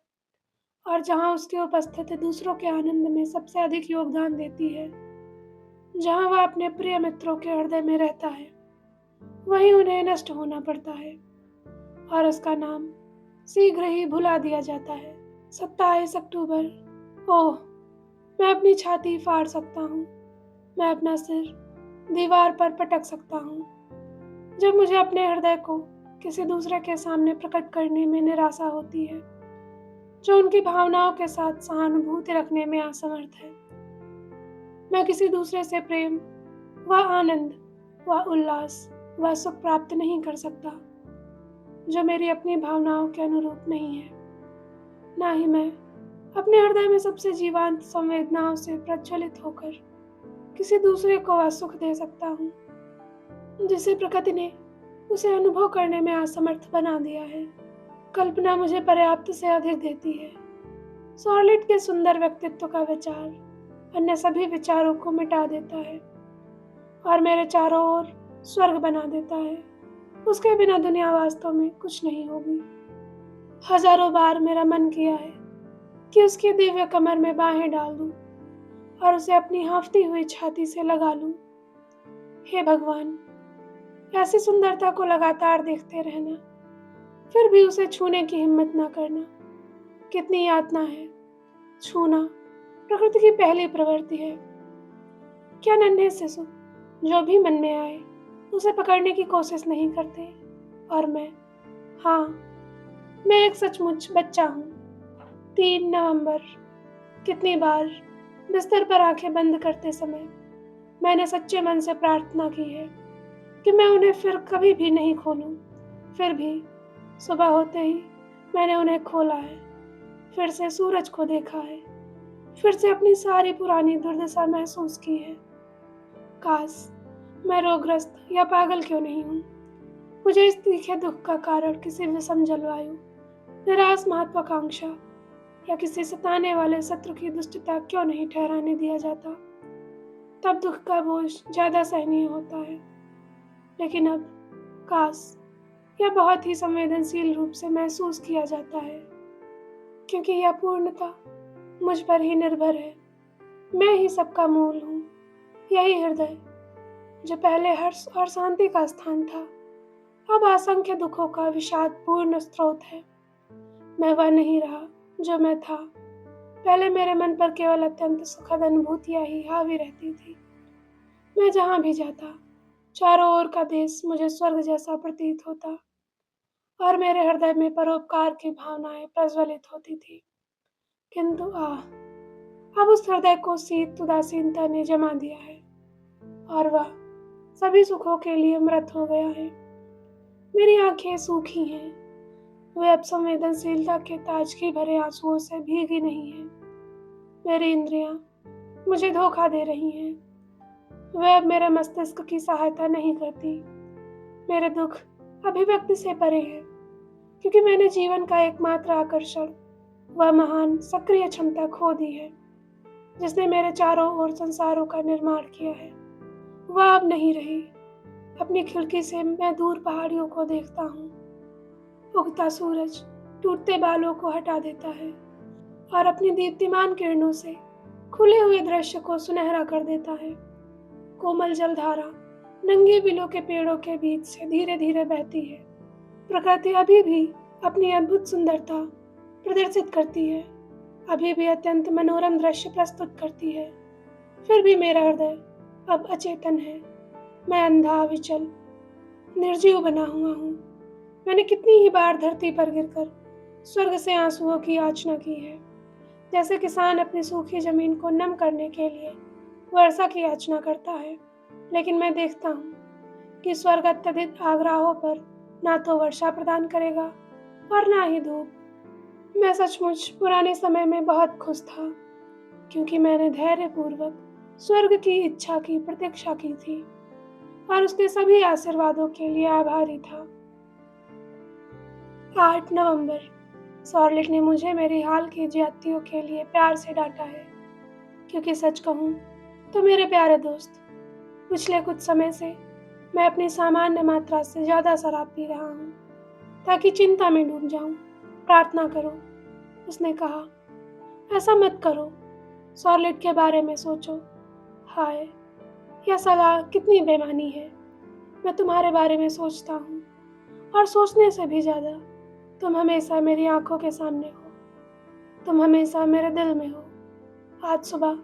और जहाँ उसकी उपस्थिति दूसरों के आनंद में सबसे अधिक योगदान देती है, जहाँ वह अपने प्रिय मित्रों के हृदय में रहता है, वहीं उन्हें नष्ट होना पड़ता है और उसका नाम शीघ्र ही भुला दिया जाता है। 27 अक्टूबर। ओह, मैं अपनी छाती फाड़ सकता हूँ, मैं अपना सिर दीवार पर पटक सकता हूँ जब मुझे अपने हृदय को किसी दूसरे के सामने प्रकट करने में निराशा होती है, जो उनकी भावनाओं के साथ सहानुभूति रखने में असमर्थ है। मैं किसी दूसरे से प्रेम व आनंद व उल्लास व सुख प्राप्त नहीं कर सकता जो मेरी अपनी भावनाओं के अनुरूप नहीं है। ना ही मैं अपने हृदय में सबसे जीवंत संवेदनाओं से प्रज्वलित होकर किसी दूसरे को वह सुख दे सकता हूँ जिसे प्रकृति ने उसे अनुभव करने में असमर्थ बना दिया है। कल्पना मुझे पर्याप्त से अधिक देती है। शॉर्लेट के सुंदर व्यक्तित्व का विचार अन्य सभी विचारों को मिटा देता है और मेरे चारों ओर स्वर्ग बना देता है। उसके बिना दुनिया वास्तव में कुछ नहीं होगी। हजारों बार मेरा मन किया है कि उसकी दिव्य कमर में बाहें डाल दूं और उसे अपनी हाँफती हुई छाती से लगा लूं। हे भगवान, ऐसी सुंदरता को लगातार देखते रहना, फिर भी उसे छूने की हिम्मत ना करना, कितनी यातना है। छूना प्रकृति की पहली प्रवृत्ति है। क्या नन्हे शिशु जो भी मन में आए उसे पकड़ने की कोशिश नहीं करते? और हाँ, मैं एक सचमुच बच्चा हूँ। 3 नवंबर। कितनी बार बिस्तर पर आंखें बंद करते समय मैंने सच्चे मन से प्रार्थना की है कि मैं उन्हें फिर कभी भी नहीं खोलूं। फिर भी सुबह होते ही मैंने उन्हें खोला है, फिर से सूरज को देखा है, फिर से अपनी सारी पुरानी दुर्दशा महसूस की है। काश मैं रोगग्रस्त या पागल क्यों नहीं हूँ। मुझे इस तीखे दुख का कारण किसी विषम जलवायु, निराश महत्वाकांक्षा या किसी सताने वाले शत्रु की दुष्टता क्यों नहीं ठहराने दिया जाता। तब दुख का बोझ ज्यादा सहनीय होता है। लेकिन अब काश यह बहुत ही संवेदनशील रूप से महसूस किया जाता है, क्योंकि यह पूर्णता मुझ पर ही निर्भर है। मैं ही सबका मूल हूँ। यही हृदय जो पहले हर्ष और शांति का स्थान था, अब असंख्य दुखों का विषाद पूर्ण स्रोत है। मैं वह नहीं रहा जो मैं था। पहले मेरे मन पर केवल अत्यंत सुखद अनुभूतियां ही हावी रहती थी। मैं जहाँ भी जाता, चारों ओर का देश मुझे स्वर्ग जैसा प्रतीत होता और मेरे हृदय में परोपकार की भावनाएं प्रज्वलित होती थी। किंतु अब उस हृदय को शीत उदासीनता ने जमा दिया है और वह सभी सुखों के लिए मृत हो गया है। मेरी आंखें सूखी हैं, वे अब संवेदनशीलता के ताजगी भरे आंसुओं से भीगी नहीं हैं। मेरी इंद्रियां मुझे धोखा दे रही हैं, वे अब मेरे मस्तिष्क की सहायता नहीं करती। मेरे दुख अभिव्यक्ति से परे है, क्योंकि मैंने जीवन का एकमात्र आकर्षण, वह महान सक्रिय क्षमता खो दी है जिसने मेरे चारों ओर संसारों का निर्माण किया है। वह अब नहीं रही। अपनी खिड़की से मैं दूर पहाड़ियों को देखता हूँ। उगता सूरज टूटते बालों को हटा देता है और अपनी दीप्तिमान किरणों से खुले हुए दृश्य को सुनहरा कर देता है। कोमल जलधारा नंगे बिलों के पेड़ों के बीच से धीरे धीरे बहती है। प्रकृति अभी भी अपनी अद्भुत सुंदरता प्रदर्शित करती है, अभी भी अत्यंत मनोरम दृश्य प्रस्तुत करती है। फिर भी मेरा हृदय अब अचेतन है। मैं अंधा, विचल, निर्जीव बना हुआ हूँ। मैंने कितनी ही बार धरती पर गिरकर स्वर्ग से आंसुओं की याचना की है, जैसे किसान अपनी सूखी जमीन को नम करने के लिए वर्षा की याचना करता है। लेकिन मैं देखता हूँ कि स्वर्ग अत्यधिक आग्रहों पर ना तो वर्षा प्रदान करेगा और ना ही धूप। मैं सचमुच पुराने समय में बहुत खुश था, क्योंकि मैंने धैर्यपूर्वक स्वर्ग की इच्छा की प्रतीक्षा की थी और उसके सभी आशीर्वादों के लिए आभारी था। 8 नवंबर। शॉर्लेट ने मुझे मेरी हाल की ज्यादतियों के लिए प्यार से डांटा है, क्योंकि सच कहूँ तो मेरे प्यारे दोस्त, पिछले कुछ समय से मैं अपनी सामान्य मात्रा से ज़्यादा शराब पी रहा हूँ ताकि चिंता में डूब जाऊँ। प्रार्थना करो, उसने कहा। ऐसा मत करो। शॉर्लेट के बारे में सोचो। हाय, यह सलाह कितनी बेमानी है। मैं तुम्हारे बारे में सोचता हूँ, और सोचने से भी ज़्यादा तुम हमेशा मेरी आंखों के सामने हो। तुम हमेशा मेरे दिल में हो। आज सुबह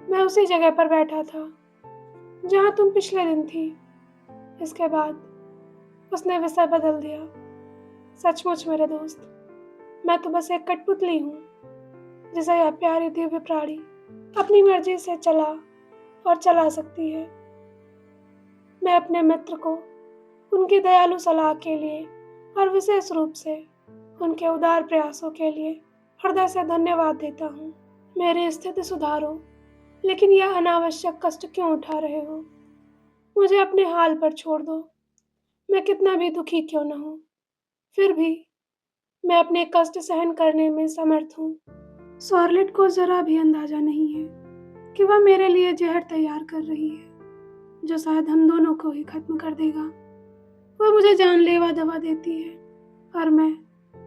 मैं उसी जगह पर बैठा था जहाँ तुम पिछले दिन थी। इसके बाद उसने विषय बदल दिया। सचमुच मेरे दोस्त, मैं तो बस एक कठपुतली हूँ जिसे यह प्यारी दिव्य प्राणी अपनी मर्जी से चला और चला सकती है। मैं अपने मित्र को उनकी दयालु सलाह के लिए और विशेष रूप से उनके उदार प्रयासों के लिए हृदय से धन्यवाद देता हूँ। मेरी स्थिति सुधारो, लेकिन यह अनावश्यक कष्ट क्यों उठा रहे हो? मुझे अपने हाल पर छोड़ दो। मैं कितना भी दुखी क्यों न हूँ, फिर भी मैं अपने कष्ट सहन करने में समर्थ हूँ। शॉर्लेट को जरा भी अंदाजा नहीं है कि वह मेरे लिए जहर तैयार कर रही है, जो शायद हम दोनों को ही खत्म कर देगा। वह मुझे जानलेवा दवा देती है और मैं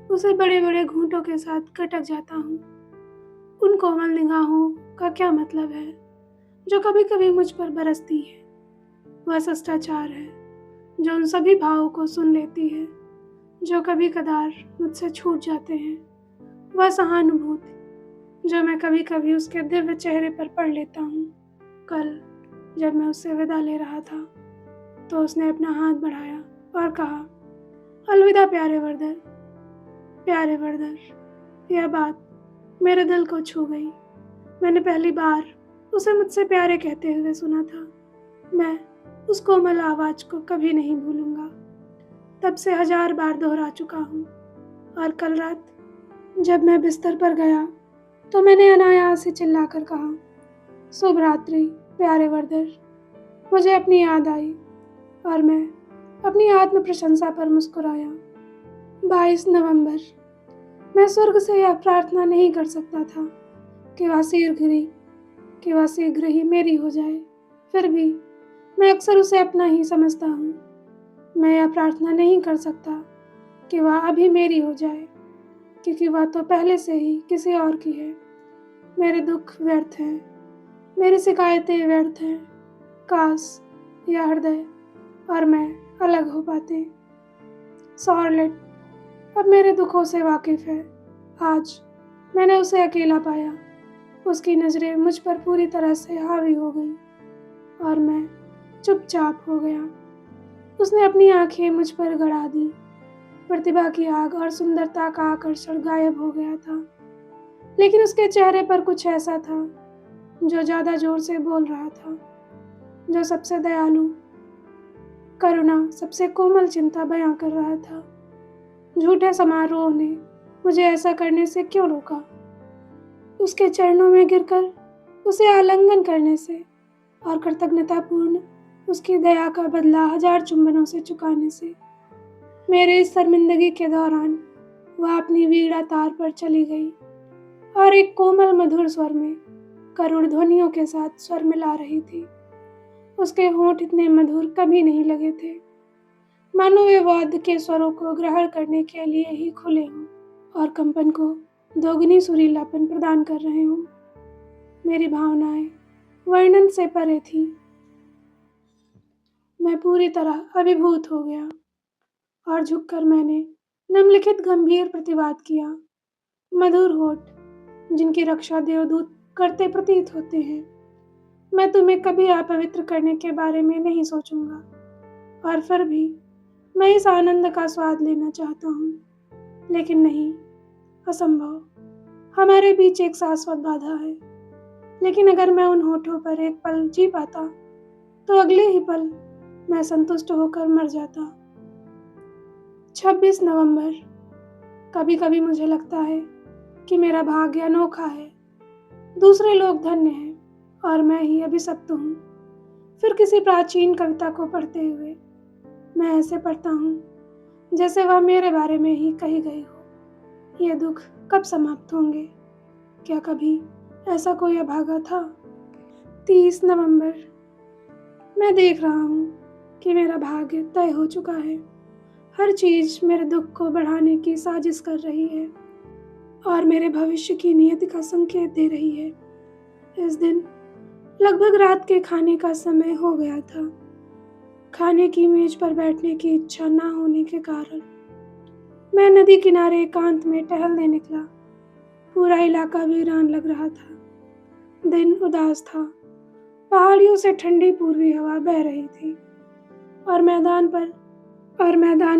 उसे बड़े बड़े घूंटों के साथ कटक जाता हूँ। उन कोमल निगाहों का क्या मतलब है जो कभी कभी मुझ पर बरसती है? वह शिष्टाचार है जो उन सभी भावों को सुन लेती है जो कभी कदार मुझसे छूट जाते हैं। वह सहानुभूति जो मैं कभी कभी उसके दिव्य चेहरे पर पढ़ लेता हूँ। कल जब मैं उससे विदा ले रहा था तो उसने अपना हाथ बढ़ाया और कहा, अलविदा प्यारे वर्दर। प्यारे वर्दर, यह बात मेरे दिल को छू गई। मैंने पहली बार उसे मुझसे प्यारे कहते हुए सुना था। मैं उस कोमल आवाज को कभी नहीं भूलूंगा। तब से 1000 बार दोहरा चुका हूँ। और कल रात जब मैं बिस्तर पर गया तो मैंने अनायास ही चिल्लाकर कहा, शुभ रात्रि प्यारे वर्दर। मुझे अपनी याद आई और मैं अपनी आत्म प्रशंसा पर मुस्कुराया। 22 नवंबर। मैं स्वर्ग से यह प्रार्थना नहीं कर सकता था कि वह शीघ्र ही मेरी हो जाए। फिर भी मैं अक्सर उसे अपना ही समझता हूँ। मैं यह प्रार्थना नहीं कर सकता कि वह अभी मेरी हो जाए, क्योंकि वह तो पहले से ही किसी और की है। मेरे दुख व्यर्थ हैं, मेरी शिकायतें व्यर्थ हैं। काश यह हृदय और मैं अलग हो पाते। शॉर्लेट अब मेरे दुखों से वाकिफ है। आज मैंने उसे अकेला पाया। उसकी नज़रें मुझ पर पूरी तरह से हावी हो गई और मैं चुपचाप हो गया। उसने अपनी आंखें मुझ पर गड़ा दी। प्रतिभा की आग और सुंदरता का आकर्षण गायब हो गया था, लेकिन उसके चेहरे पर कुछ ऐसा था जो ज़्यादा जोर से बोल रहा था, जो सबसे दयालु करुणा, सबसे कोमल चिंता बयां कर रहा था। झूठे समारोह ने मुझे ऐसा करने से क्यों रोका? उसके चरणों में गिरकर उसे आलिंगन करने से और कृतज्ञतापूर्ण उसकी दया का बदला 1000 चुंबनों से चुकाने से। मेरे इस शर्मिंदगी के दौरान वह अपनी वीणा तार पर चली गई और एक कोमल मधुर स्वर में करुण ध्वनियों के साथ स्वर मिला रही थी। उसके होंठ इतने मधुर कभी नहीं लगे थे, मानो वे वाद्य के स्वरों को ग्रहण करने के लिए ही खुले हों और कंपन को दोगुनी सुरीलापन प्रदान कर रहे हों। मेरी भावनाएं वर्णन से परे थी। मैं पूरी तरह अभिभूत हो गया और झुककर मैंने निम्नलिखित गंभीर प्रतिवाद किया। मधुर होठ, जिनकी रक्षा देवदूत करते प्रतीत होते हैं, मैं तुम्हें कभी अपवित्र करने के बारे में नहीं सोचूंगा, और फिर भी मैं इस आनंद का स्वाद लेना चाहता हूँ, लेकिन नहीं, असंभव। हमारे बीच एक शाश्वत बाधा है, लेकिन अगर मैं उन होठों पर एक पल जी पाता तो अगले ही पल मैं संतुष्ट होकर मर जाता। 26 नवंबर। कभी कभी मुझे लगता है कि मेरा भाग्य अनोखा है। दूसरे लोग धन्य हैं और मैं ही अभिशप्त हूँ। फिर किसी प्राचीन कविता को पढ़ते हुए मैं ऐसे पढ़ता हूँ जैसे वह मेरे बारे में ही कही गई हो। ये दुख कब समाप्त होंगे? क्या कभी ऐसा कोई अभागा था? 30 नवंबर। मैं देख रहा हूँ कि मेरा भाग्य तय हो चुका है। हर चीज मेरे दुख को बढ़ाने की साजिश कर रही है और मेरे भविष्य की नियति का संकेत दे रही है। इस दिन लगभग रात के खाने का समय हो गया था। खाने की मेज पर बैठने की इच्छा न होने के कारण मैं नदी किनारे एकांत में टहलने निकला। पूरा इलाका वीरान लग रहा था। दिन उदास था। पहाड़ियों से ठंडी पूर्वी हवा बह रही थी और मैदान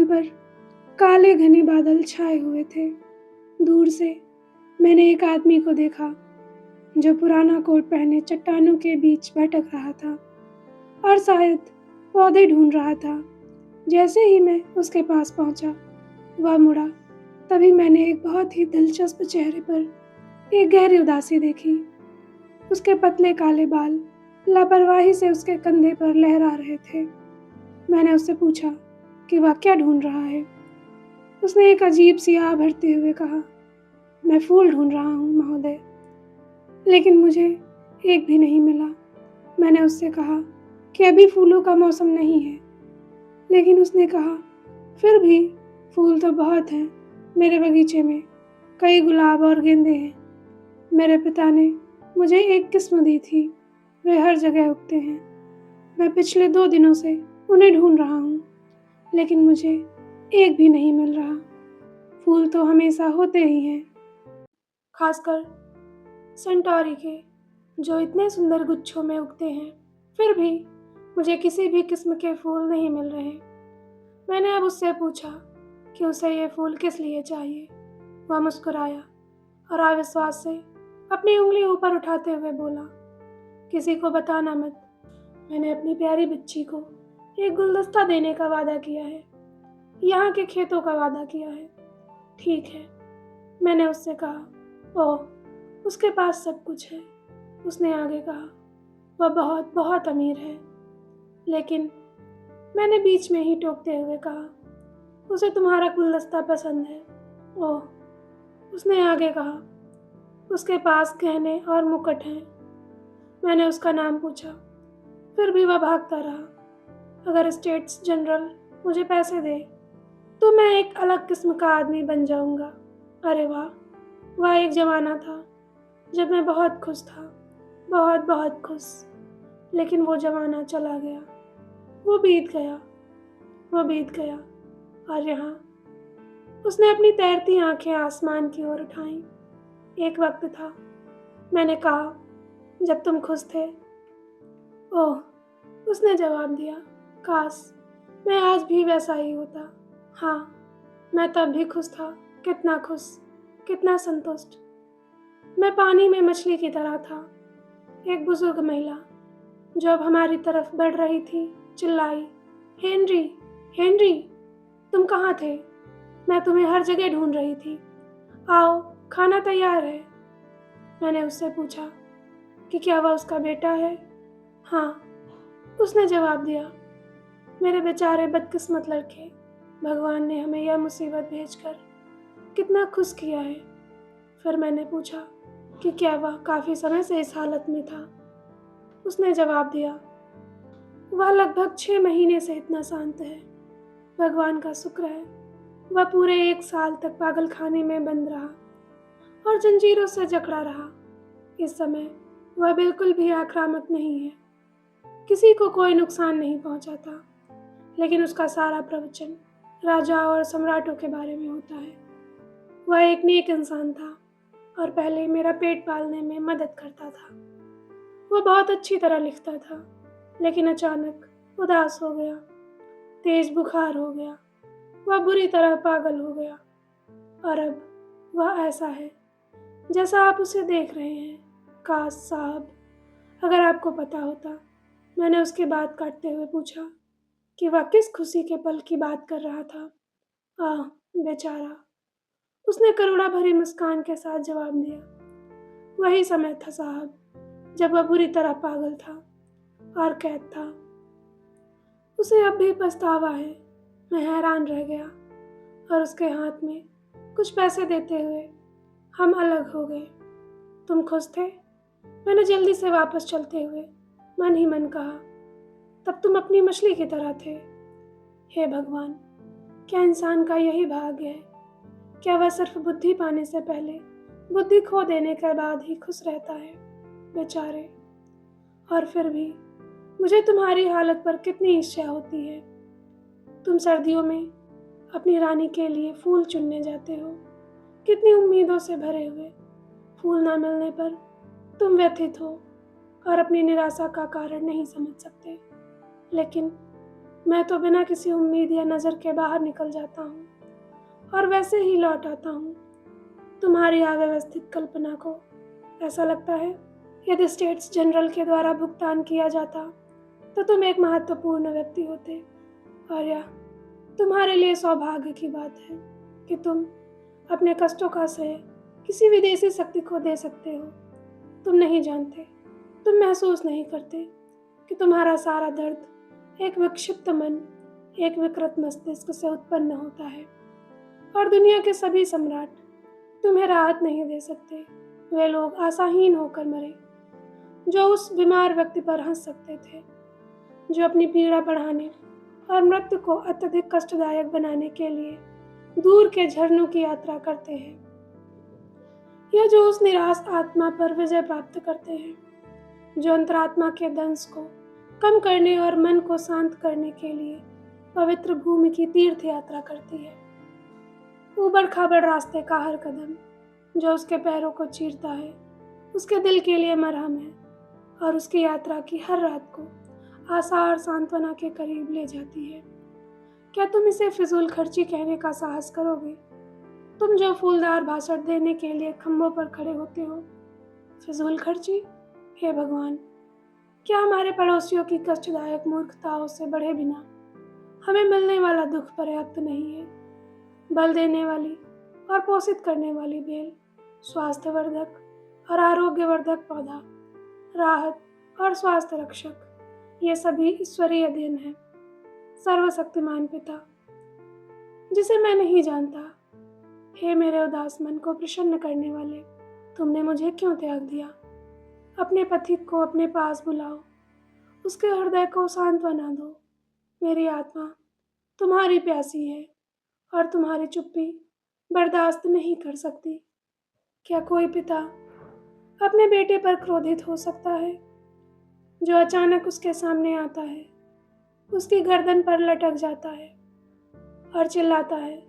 पर काले घने बादल छाए हुए थे। दूर से मैंने एक आदमी को देखा जो पुराना कोट पहने चट्टानों के बीच भटक रहा था और शायद पौधे ढूंढ रहा था। जैसे ही मैं उसके पास पहुंचा, वह मुड़ा। तभी मैंने एक बहुत ही दिलचस्प चेहरे पर एक गहरी उदासी देखी। उसके पतले काले बाल लापरवाही से उसके कंधे पर लहरा रहे थे। मैंने उससे पूछा कि वह क्या ढूंढ रहा है। उसने एक अजीब सी आह भरते हुए कहा, मैं फूल ढूंढ रहा हूँ महोदय, लेकिन मुझे एक भी नहीं मिला। मैंने उससे कहा कि अभी फूलों का मौसम नहीं है, लेकिन उसने कहा, फिर भी फूल तो बहुत हैं मेरे बगीचे में। कई गुलाब और गेंदे हैं। मेरे पिता ने मुझे एक किस्म दी थी। वे हर जगह उगते हैं। मैं पिछले 2 दिनों से उन्हें ढूंढ रहा हूँ, लेकिन मुझे एक भी नहीं मिल रहा। फूल तो हमेशा होते ही हैं, खासकर संटोरी के, जो इतने सुंदर गुच्छों में उगते हैं। फिर भी मुझे किसी भी किस्म के फूल नहीं मिल रहे। मैंने अब उससे पूछा कि उसे ये फूल किस लिए चाहिए। वह मुस्कुराया और अविश्वास से अपनी उंगली ऊपर उठाते हुए बोला, किसी को बताना मत। मैंने अपनी प्यारी बच्ची को एक गुलदस्ता देने का वादा किया है। यहाँ के खेतों का वादा किया है। ठीक है, मैंने उससे कहा। ओह, उसके पास सब कुछ है। उसने आगे कहा, वह बहुत बहुत अमीर है। लेकिन मैंने बीच में ही टोकते हुए कहा, उसे तुम्हारा गुलदस्ता पसंद है। ओह, उसने आगे कहा, उसके पास गहने और मुकुट हैं। मैंने उसका नाम पूछा। फिर भी वह भागता रहा। अगर स्टेट्स जनरल मुझे पैसे दे तो मैं एक अलग किस्म का आदमी बन जाऊंगा। अरे वाह, वह एक जमाना था जब मैं बहुत खुश था, बहुत बहुत खुश। लेकिन वो जमाना चला गया, वो बीत गया, वो बीत गया। और यहाँ उसने अपनी तैरती आंखें आसमान की ओर उठाईं। एक वक्त था, मैंने कहा, जब तुम खुश थे। ओह, उसने जवाब दिया, काश मैं आज भी वैसा ही होता। हाँ, मैं तब भी खुश था। कितना खुश, कितना संतुष्ट। मैं पानी में मछली की तरह था। एक बुजुर्ग महिला जो अब हमारी तरफ बढ़ रही थी चिल्लाई, हेनरी, हेनरी, तुम कहाँ थे? मैं तुम्हें हर जगह ढूंढ रही थी। आओ, खाना तैयार है। मैंने उससे पूछा कि क्या वह उसका बेटा है। हाँ, उसने जवाब दिया। मेरे बेचारे बदकिस्मत लड़के, भगवान ने हमें यह मुसीबत भेजकर कितना खुश किया है। फिर मैंने पूछा कि क्या वह काफ़ी समय से इस हालत में था। उसने जवाब दिया, वह लगभग 6 महीने से इतना शांत है। भगवान का शुक्र है, वह पूरे 1 साल तक पागल खाने में बंद रहा और जंजीरों से जकड़ा रहा। इस समय वह बिल्कुल भी आक्रामक नहीं है, किसी को कोई नुकसान नहीं पहुंचाता। लेकिन उसका सारा प्रवचन राजा और सम्राटों के बारे में होता है। वह एक नेक इंसान था और पहले मेरा पेट पालने में मदद करता था। वह बहुत अच्छी तरह लिखता था, लेकिन अचानक उदास हो गया, तेज बुखार हो गया। वह बुरी तरह पागल हो गया और अब वह ऐसा है जैसा आप उसे देख रहे हैं। काश साहब, अगर आपको पता होता। मैंने उसकी बात काटते हुए पूछा कि वह किस खुशी के पल की बात कर रहा था। आह, बेचारा, उसने करुणा भरी मुस्कान के साथ जवाब दिया। वही समय था साहब जब वह बुरी तरह पागल था और कैद था। उसे अब भी पछतावा है। मैं हैरान रह गया और उसके हाथ में कुछ पैसे देते हुए हम अलग हो गए। तुम खुश थे? मैंने जल्दी से वापस चलते हुए मन ही मन कहा। तब तुम अपनी मछली की तरह थे। हे भगवान, क्या इंसान का यही भाग्य है? क्या वह सिर्फ बुद्धि पाने से पहले बुद्धि खो देने के बाद ही खुश रहता है, बेचारे। और फिर भी मुझे तुम्हारी हालत पर कितनी ईर्ष्या होती है। तुम सर्दियों में अपनी रानी के लिए फूल चुनने जाते हो, कितनी उम्मीदों से भरे हुए। फूल ना मिलने पर तुम व्यथित हो और अपनी निराशा का कारण नहीं समझ सकते। लेकिन मैं तो बिना किसी उम्मीद या नज़र के बाहर निकल जाता हूँ और वैसे ही लौट आता हूँ। तुम्हारी अव्यवस्थित कल्पना को ऐसा लगता है यदि स्टेट्स जनरल के द्वारा भुगतान किया जाता तो तुम एक महत्वपूर्ण व्यक्ति होते, और यह तुम्हारे लिए सौभाग्य की बात है कि तुम अपने कष्टों का श्रेय किसी विदेशी शक्ति को दे सकते हो। तुम नहीं जानते, तुम महसूस नहीं करते कि तुम्हारा सारा दर्द एक विक्षिप्त मन, एक विकृत मस्तिष्क से उत्पन्न होता है, और दुनिया के सभी सम्राट तुम्हें राहत नहीं दे सकते। वे लोग आशाहीन होकर मरे जो उस बीमार व्यक्ति पर हंस सकते थे, जो अपनी पीड़ा बढ़ाने और मृत्यु को अत्यधिक कष्टदायक बनाने के लिए दूर के झरनों की यात्रा करते हैं, या जो उस निराश आत्मा पर विजय प्राप्त करते हैं, जो अंतरात्मा के दंश को कम करने और मन को शांत करने के लिए पवित्र भूमि की तीर्थ यात्रा करती है। ऊबड़ खाबड़ रास्ते का हर कदम जो उसके पैरों को चीरता है, उसके दिल के लिए मरहम है, और उसकी यात्रा की हर रात को आशा और सांत्वना के करीब ले जाती है। क्या तुम इसे फिजूल खर्ची कहने का साहस करोगे? तुम जो फूलदार भाषण देने के लिए खम्भों पर खड़े होते हो, फिजूल खर्ची? हे भगवान, क्या हमारे पड़ोसियों की कष्टदायक मूर्खताओं से बढ़े बिना हमें मिलने वाला दुख पर्याप्त नहीं है? बल देने वाली और पोषित करने वाली बेल, स्वास्थ्यवर्धक और आरोग्यवर्धक पौधा, राहत और स्वास्थ्य रक्षक, ये सभी ईश्वरीय देन है। सर्वशक्तिमान पिता जिसे मैं नहीं जानता, हे मेरे उदास मन को प्रसन्न करने वाले, तुमने मुझे क्यों त्याग दिया? अपने पथिक को अपने पास बुलाओ, उसके हृदय को सांत्वना दो। मेरी आत्मा तुम्हारी प्यासी है और तुम्हारी चुप्पी बर्दाश्त नहीं कर सकती। क्या कोई पिता अपने बेटे पर क्रोधित हो सकता है जो अचानक उसके सामने आता है, उसकी गर्दन पर लटक जाता है और चिल्लाता है,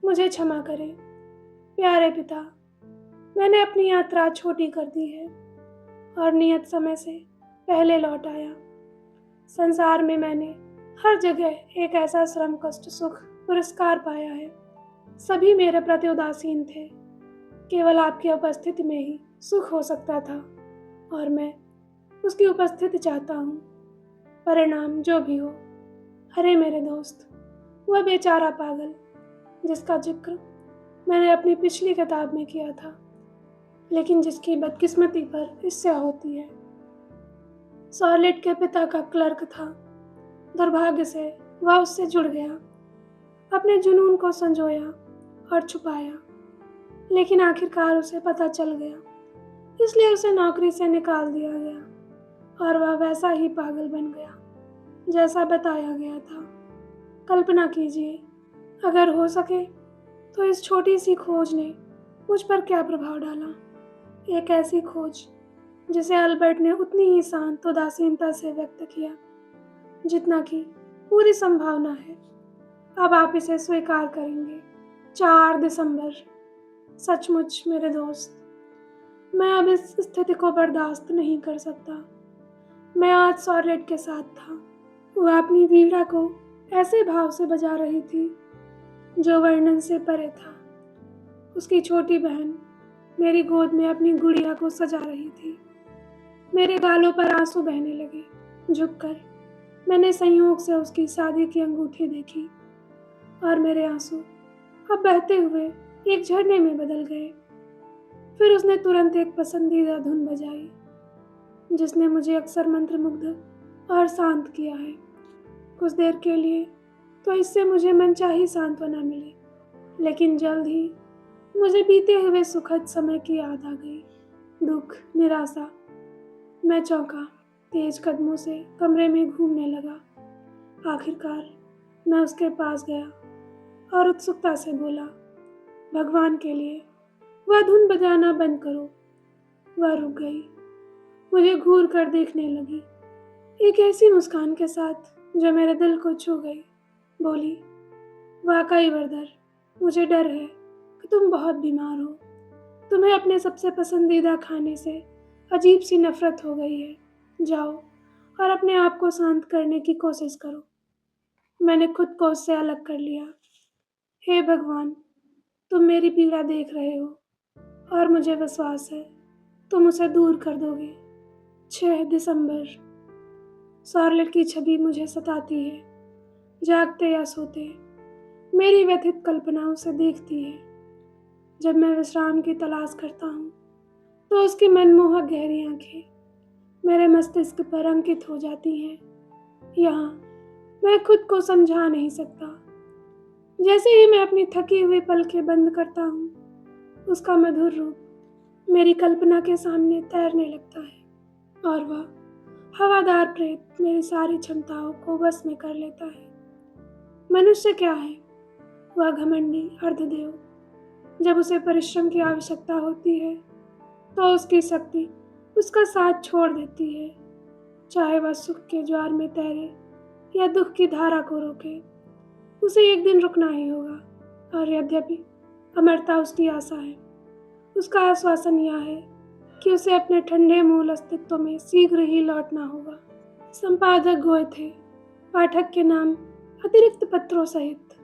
मुझे क्षमा करें प्यारे पिता, मैंने अपनी यात्रा छोटी कर दी है और नियत समय से पहले लौट आया। संसार में मैंने हर जगह एक ऐसा श्रम कष्ट सुख पुरस्कार पाया है। सभी मेरे प्रति उदासीन थे, केवल आपकी उपस्थिति में ही सुख हो सकता था और मैं उसकी उपस्थिति चाहता हूँ, परिणाम जो भी हो। अरे मेरे दोस्त, वह बेचारा पागल जिसका जिक्र मैंने अपनी पिछली किताब में किया था, लेकिन जिसकी बदकिस्मती पर ईर्ष्या होती है। सॉर्लेट के पिता का क्लर्क था। दुर्भाग्य से वह उससे जुड़ गया, अपने जुनून को संजोया और छुपाया, लेकिन आखिरकार उसे पता चल गया, इसलिए उसे नौकरी से निकाल दिया गया और वह वैसा ही पागल बन गया जैसा बताया गया था। कल्पना कीजिए, अगर हो सके तो इस छोटी सी खोज ने मुझ पर क्या प्रभाव डाला। एक ऐसी खोज जिसे अल्बर्ट ने उतनी ही शांत उदासीनता से व्यक्त किया जितना कि पूरी संभावना है। अब आप इसे स्वीकार करेंगे। 4 दिसंबर। सचमुच मेरे दोस्त, मैं अब इस स्थिति को बर्दाश्त नहीं कर सकता। मैं आज सॉर्लेट के साथ था। वह अपनी वीणा को ऐसे भाव से बजा रही थी जो वर्णन से परे था। उसकी छोटी बहन मेरी गोद में अपनी गुड़िया को सजा रही थी। मेरे गालों पर आंसू बहने लगे। झुककर मैंने संयोग से उसकी शादी की अंगूठी देखी और मेरे आंसू अब बहते हुए एक झरने में बदल गए। फिर उसने तुरंत एक पसंदीदा धुन बजाई जिसने मुझे अक्सर मंत्रमुग्ध और शांत किया है। कुछ देर के लिए तो इससे मुझे मनचाही सांत्वना मिली, लेकिन जल्द ही मुझे बीते हुए सुखद समय की याद आ गई। दुख, निराशा। मैं चौंका, तेज कदमों से कमरे में घूमने लगा। आखिरकार मैं उसके पास गया और उत्सुकता से बोला, भगवान के लिए वह धुन बजाना बंद करो। वह रुक गई, मुझे घूर कर देखने लगी, एक ऐसी मुस्कान के साथ जो मेरे दिल को छू गई। बोली, वाकई वर्दर, मुझे डर है कि तुम बहुत बीमार हो। तुम्हें अपने सबसे पसंदीदा खाने से अजीब सी नफरत हो गई है। जाओ और अपने आप को शांत करने की कोशिश करो। मैंने खुद को उससे अलग कर लिया। हे भगवान, तुम मेरी पीड़ा देख रहे हो और मुझे विश्वास है तुम उसे दूर कर दोगे। 6 दिसंबर। शार्लेट की छवि मुझे सताती है, जागते या सोते। मेरी व्यथित कल्पना उसे देखती है। जब मैं विश्राम की तलाश करता हूँ तो उसकी मनमोहक गहरी आंखें मेरे मस्तिष्क पर अंकित हो जाती हैं। यहाँ मैं खुद को समझा नहीं सकता। जैसे ही मैं अपनी थकी हुई पलकें बंद करता हूँ, उसका मधुर रूप मेरी कल्पना के सामने तैरने लगता है और वह हवादार प्रेत मेरी सारी क्षमताओं को बस में कर लेता है। मनुष्य क्या है? वह घमंडी अर्धदेव। जब उसे परिश्रम की आवश्यकता होती है तो उसकी शक्ति उसका साथ छोड़ देती है, चाहे वह सुख के ज्वार में तैरे या दुख की धारा को रोके। उसे एक दिन रुकना ही होगा और यद्यपि अमरता उसकी आशा है, उसका आश्वासन यह है कि उसे अपने ठंडे मूल अस्तित्व में शीघ्र ही लौटना होगा। संपादक गोए थे, पाठक के नाम अतिरिक्त पत्रों सहित।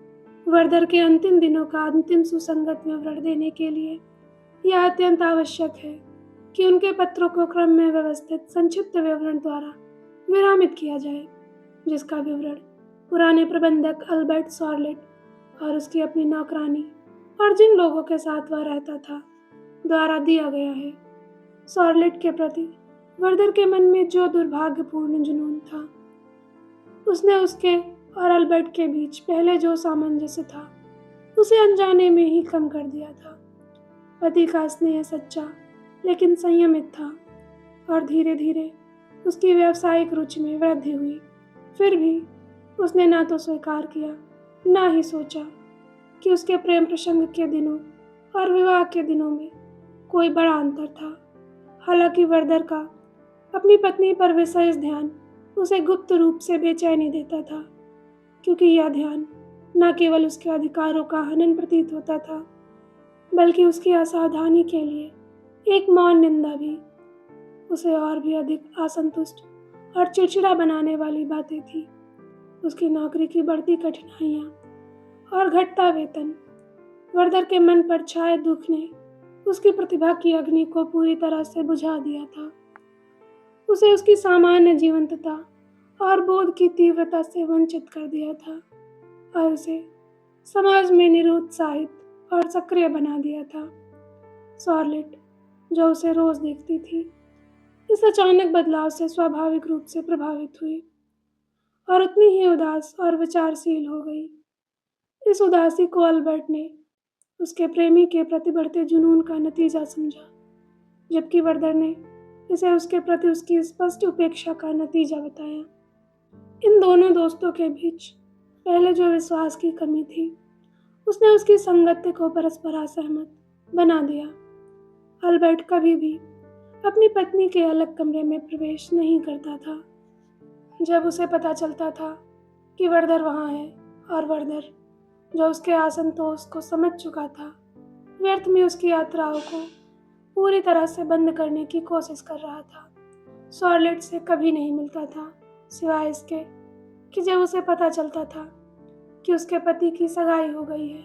वर्दर के अंतिम दिनों का अंतिम सुसंगत विवरण देने के लिए यह अत्यंत आवश्यक है कि उनके पत्रों को क्रम में व्यवस्थित संक्षिप्त विवरण द्वारा विरामित किया जाए, जिसका विवरण पुराने प्रबंधक अल्बर्ट शार्लेट और उसकी अपनी नौकरानी और जिन लोगों के साथ वह रहता था द्वारा दिया गया है। शार्लेट के प्रति वर्दर के मन में जो दुर्भाग्यपूर्ण जुनून था, उसने उसके और अल्बर्ट के बीच पहले जो सामंजस्य था उसे अनजाने में ही कम कर दिया था। पति का स्नेह सच्चा लेकिन संयमित था और धीरे धीरे उसकी व्यावसायिक रुचि में वृद्धि हुई। फिर भी उसने ना तो स्वीकार किया, ना ही सोचा कि उसके प्रेम प्रसंग के दिनों और विवाह के दिनों में कोई बड़ा अंतर था। हालांकि वर्दर का अपनी पत्नी पर विशेष ध्यान उसे गुप्त रूप से बेचैनी देता था, क्योंकि यह ध्यान न केवल उसके अधिकारों का हनन प्रतीत होता था, बल्कि उसकी असावधानी के लिए एक मौन निंदा भी। उसे और भी अधिक असंतुष्ट और चिड़चिड़ा बनाने वाली बातें थी उसकी नौकरी की बढ़ती कठिनाइयाँ और घटता वेतन। वर्दर के मन पर छाए दुख ने उसकी प्रतिभा की अग्नि को पूरी तरह से बुझा दिया था। उसे उसकी सामान्य जीवंतता और बोध की तीव्रता से वंचित कर दिया था और उसे समाज में निरुत्साहित और सक्रिय बना दिया था। शार्लेट, जो उसे रोज देखती थी, इस अचानक बदलाव से स्वाभाविक रूप से प्रभावित हुई और उतनी ही उदास और विचारशील हो गई। इस उदासी को अल्बर्ट ने उसके प्रेमी के प्रति बढ़ते जुनून का नतीजा समझा, जबकि वर्दर ने इसे उसके प्रति उसकी स्पष्ट उपेक्षा का नतीजा बताया। इन दोनों दोस्तों के बीच पहले जो विश्वास की कमी थी, उसने उसकी संगति को परस्पर असहमत बना दिया। अल्बर्ट कभी भी अपनी पत्नी के अलग कमरे में प्रवेश नहीं करता था। जब उसे पता चलता था कि वर्दर वहाँ है और वर्दर, जो उसके असंतोष को समझ चुका था, व्यर्थ में उसकी यात्राओं को पूरी तरह से बंद करने की कोशिश कर रहा था, शार्लेट से कभी नहीं मिलता था, सिवाय इसके कि जब उसे पता चलता था कि उसके पति की सगाई हो गई है।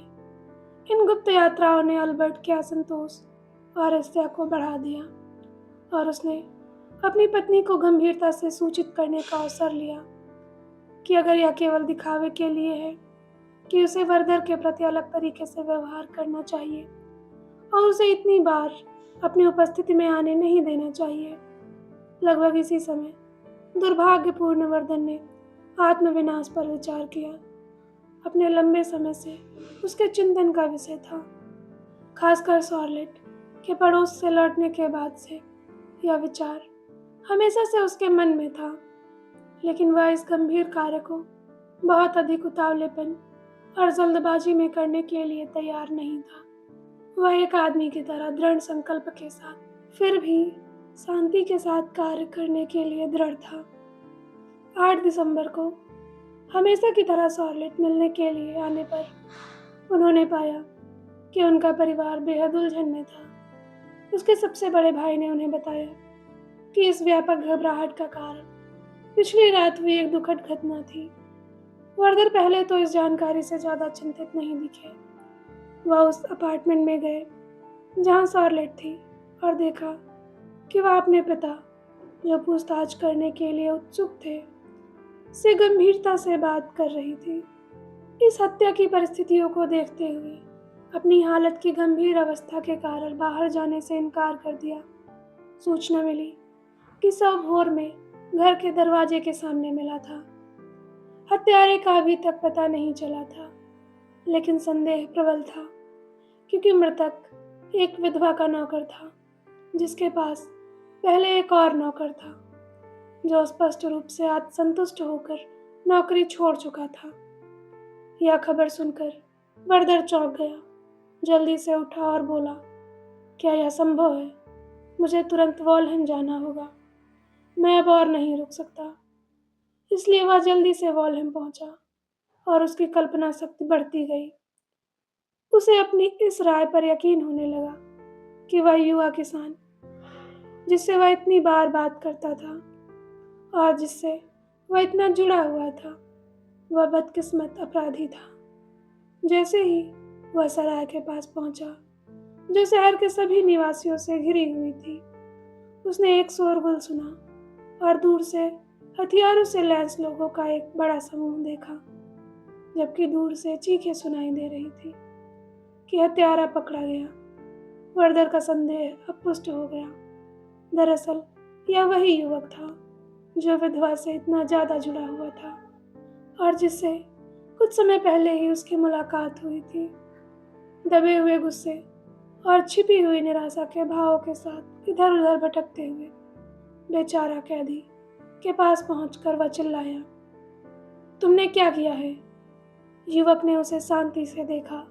इन गुप्त यात्राओं ने अल्बर्ट के असंतोष और हत्या को बढ़ा दिया और उसने अपनी पत्नी को गंभीरता से सूचित करने का अवसर लिया कि अगर यह केवल दिखावे के लिए है कि उसे वर्दर के प्रति अलग तरीके से व्यवहार करना चाहिए और उसे इतनी बार अपनी उपस्थिति में आने नहीं देना चाहिए। लगभग इसी समय दुर्भाग्यपूर्ण वर्दन ने आत्मविनाश पर विचार किया। अपने लंबे समय से उसके चिंतन का विषय था, खासकर शार्लेट के पड़ोस से लौटने के बाद से यह विचार हमेशा से उसके मन में था, लेकिन वह इस गंभीर कार्य को बहुत अधिक उतावलेपन और जल्दबाजी में करने के लिए तैयार नहीं था। वह एक आदमी की तरह दृढ़ संकल्प के साथ फिर भी शांति के साथ कार्य करने के लिए दृढ़ था। 8 दिसंबर को हमेशा की तरह शॉर्लेट मिलने के लिए आने पर उन्होंने पाया कि उनका परिवार बेहद उलझन में था। उसके सबसे बड़े भाई ने उन्हें बताया कि इस व्यापक घबराहट का कारण पिछली रात हुई एक दुखद घटना थी। वर्दर पहले तो इस जानकारी से ज़्यादा चिंतित नहीं दिखे। वह उस अपार्टमेंट में गए जहाँ शॉर्लेट थी और देखा कि वह अपने पिता, जो पूछताछ करने के लिए उत्सुक थे, से गंभीरता से बात कर रही थी। इस हत्या की परिस्थितियों को देखते हुए अपनी हालत की गंभीर अवस्था के कारण बाहर जाने से इनकार कर दिया। सूचना मिली कि शव भोर में घर के दरवाजे के सामने मिला था। हत्यारे का अभी तक पता नहीं चला था, लेकिन संदेह प्रबल था क्योंकि मृतक एक विधवा का नौकर था जिसके पास पहले एक और नौकर था जो स्पष्ट रूप से आज संतुष्ट होकर नौकरी छोड़ चुका था। यह खबर सुनकर वर्दर चौंक गया, जल्दी से उठा और बोला, क्या यह संभव है? मुझे तुरंत वॉलहम जाना होगा। मैं अब और नहीं रुक सकता। इसलिए वह जल्दी से वॉलहम पहुंचा और उसकी कल्पना शक्ति बढ़ती गई। उसे अपनी इस राय पर यकीन होने लगा कि वह युवा किसान जिससे वह इतनी बार बात करता था और जिससे वह इतना जुड़ा हुआ था, वह बदकिस्मत अपराधी था। जैसे ही वह सराय के पास पहुंचा, जो शहर के सभी निवासियों से घिरी हुई थी, उसने एक शोरगुल सुना और दूर से हथियारों से लैस लोगों का एक बड़ा समूह देखा, जबकि दूर से चीखें सुनाई दे रही थी कि हत्यारा पकड़ा गया। वर्दर का संदेह अब पुष्ट हो गया। दरअसल यह वही युवक था जो विधवा से इतना ज्यादा जुड़ा हुआ था और जिससे कुछ समय पहले ही उसकी मुलाकात हुई थी। दबे हुए गुस्से और छिपी हुई निराशा के भावों के साथ इधर उधर भटकते हुए बेचारा कैदी के पास पहुंचकर वह चिल्लाया, तुमने क्या किया है? युवक ने उसे शांति से देखा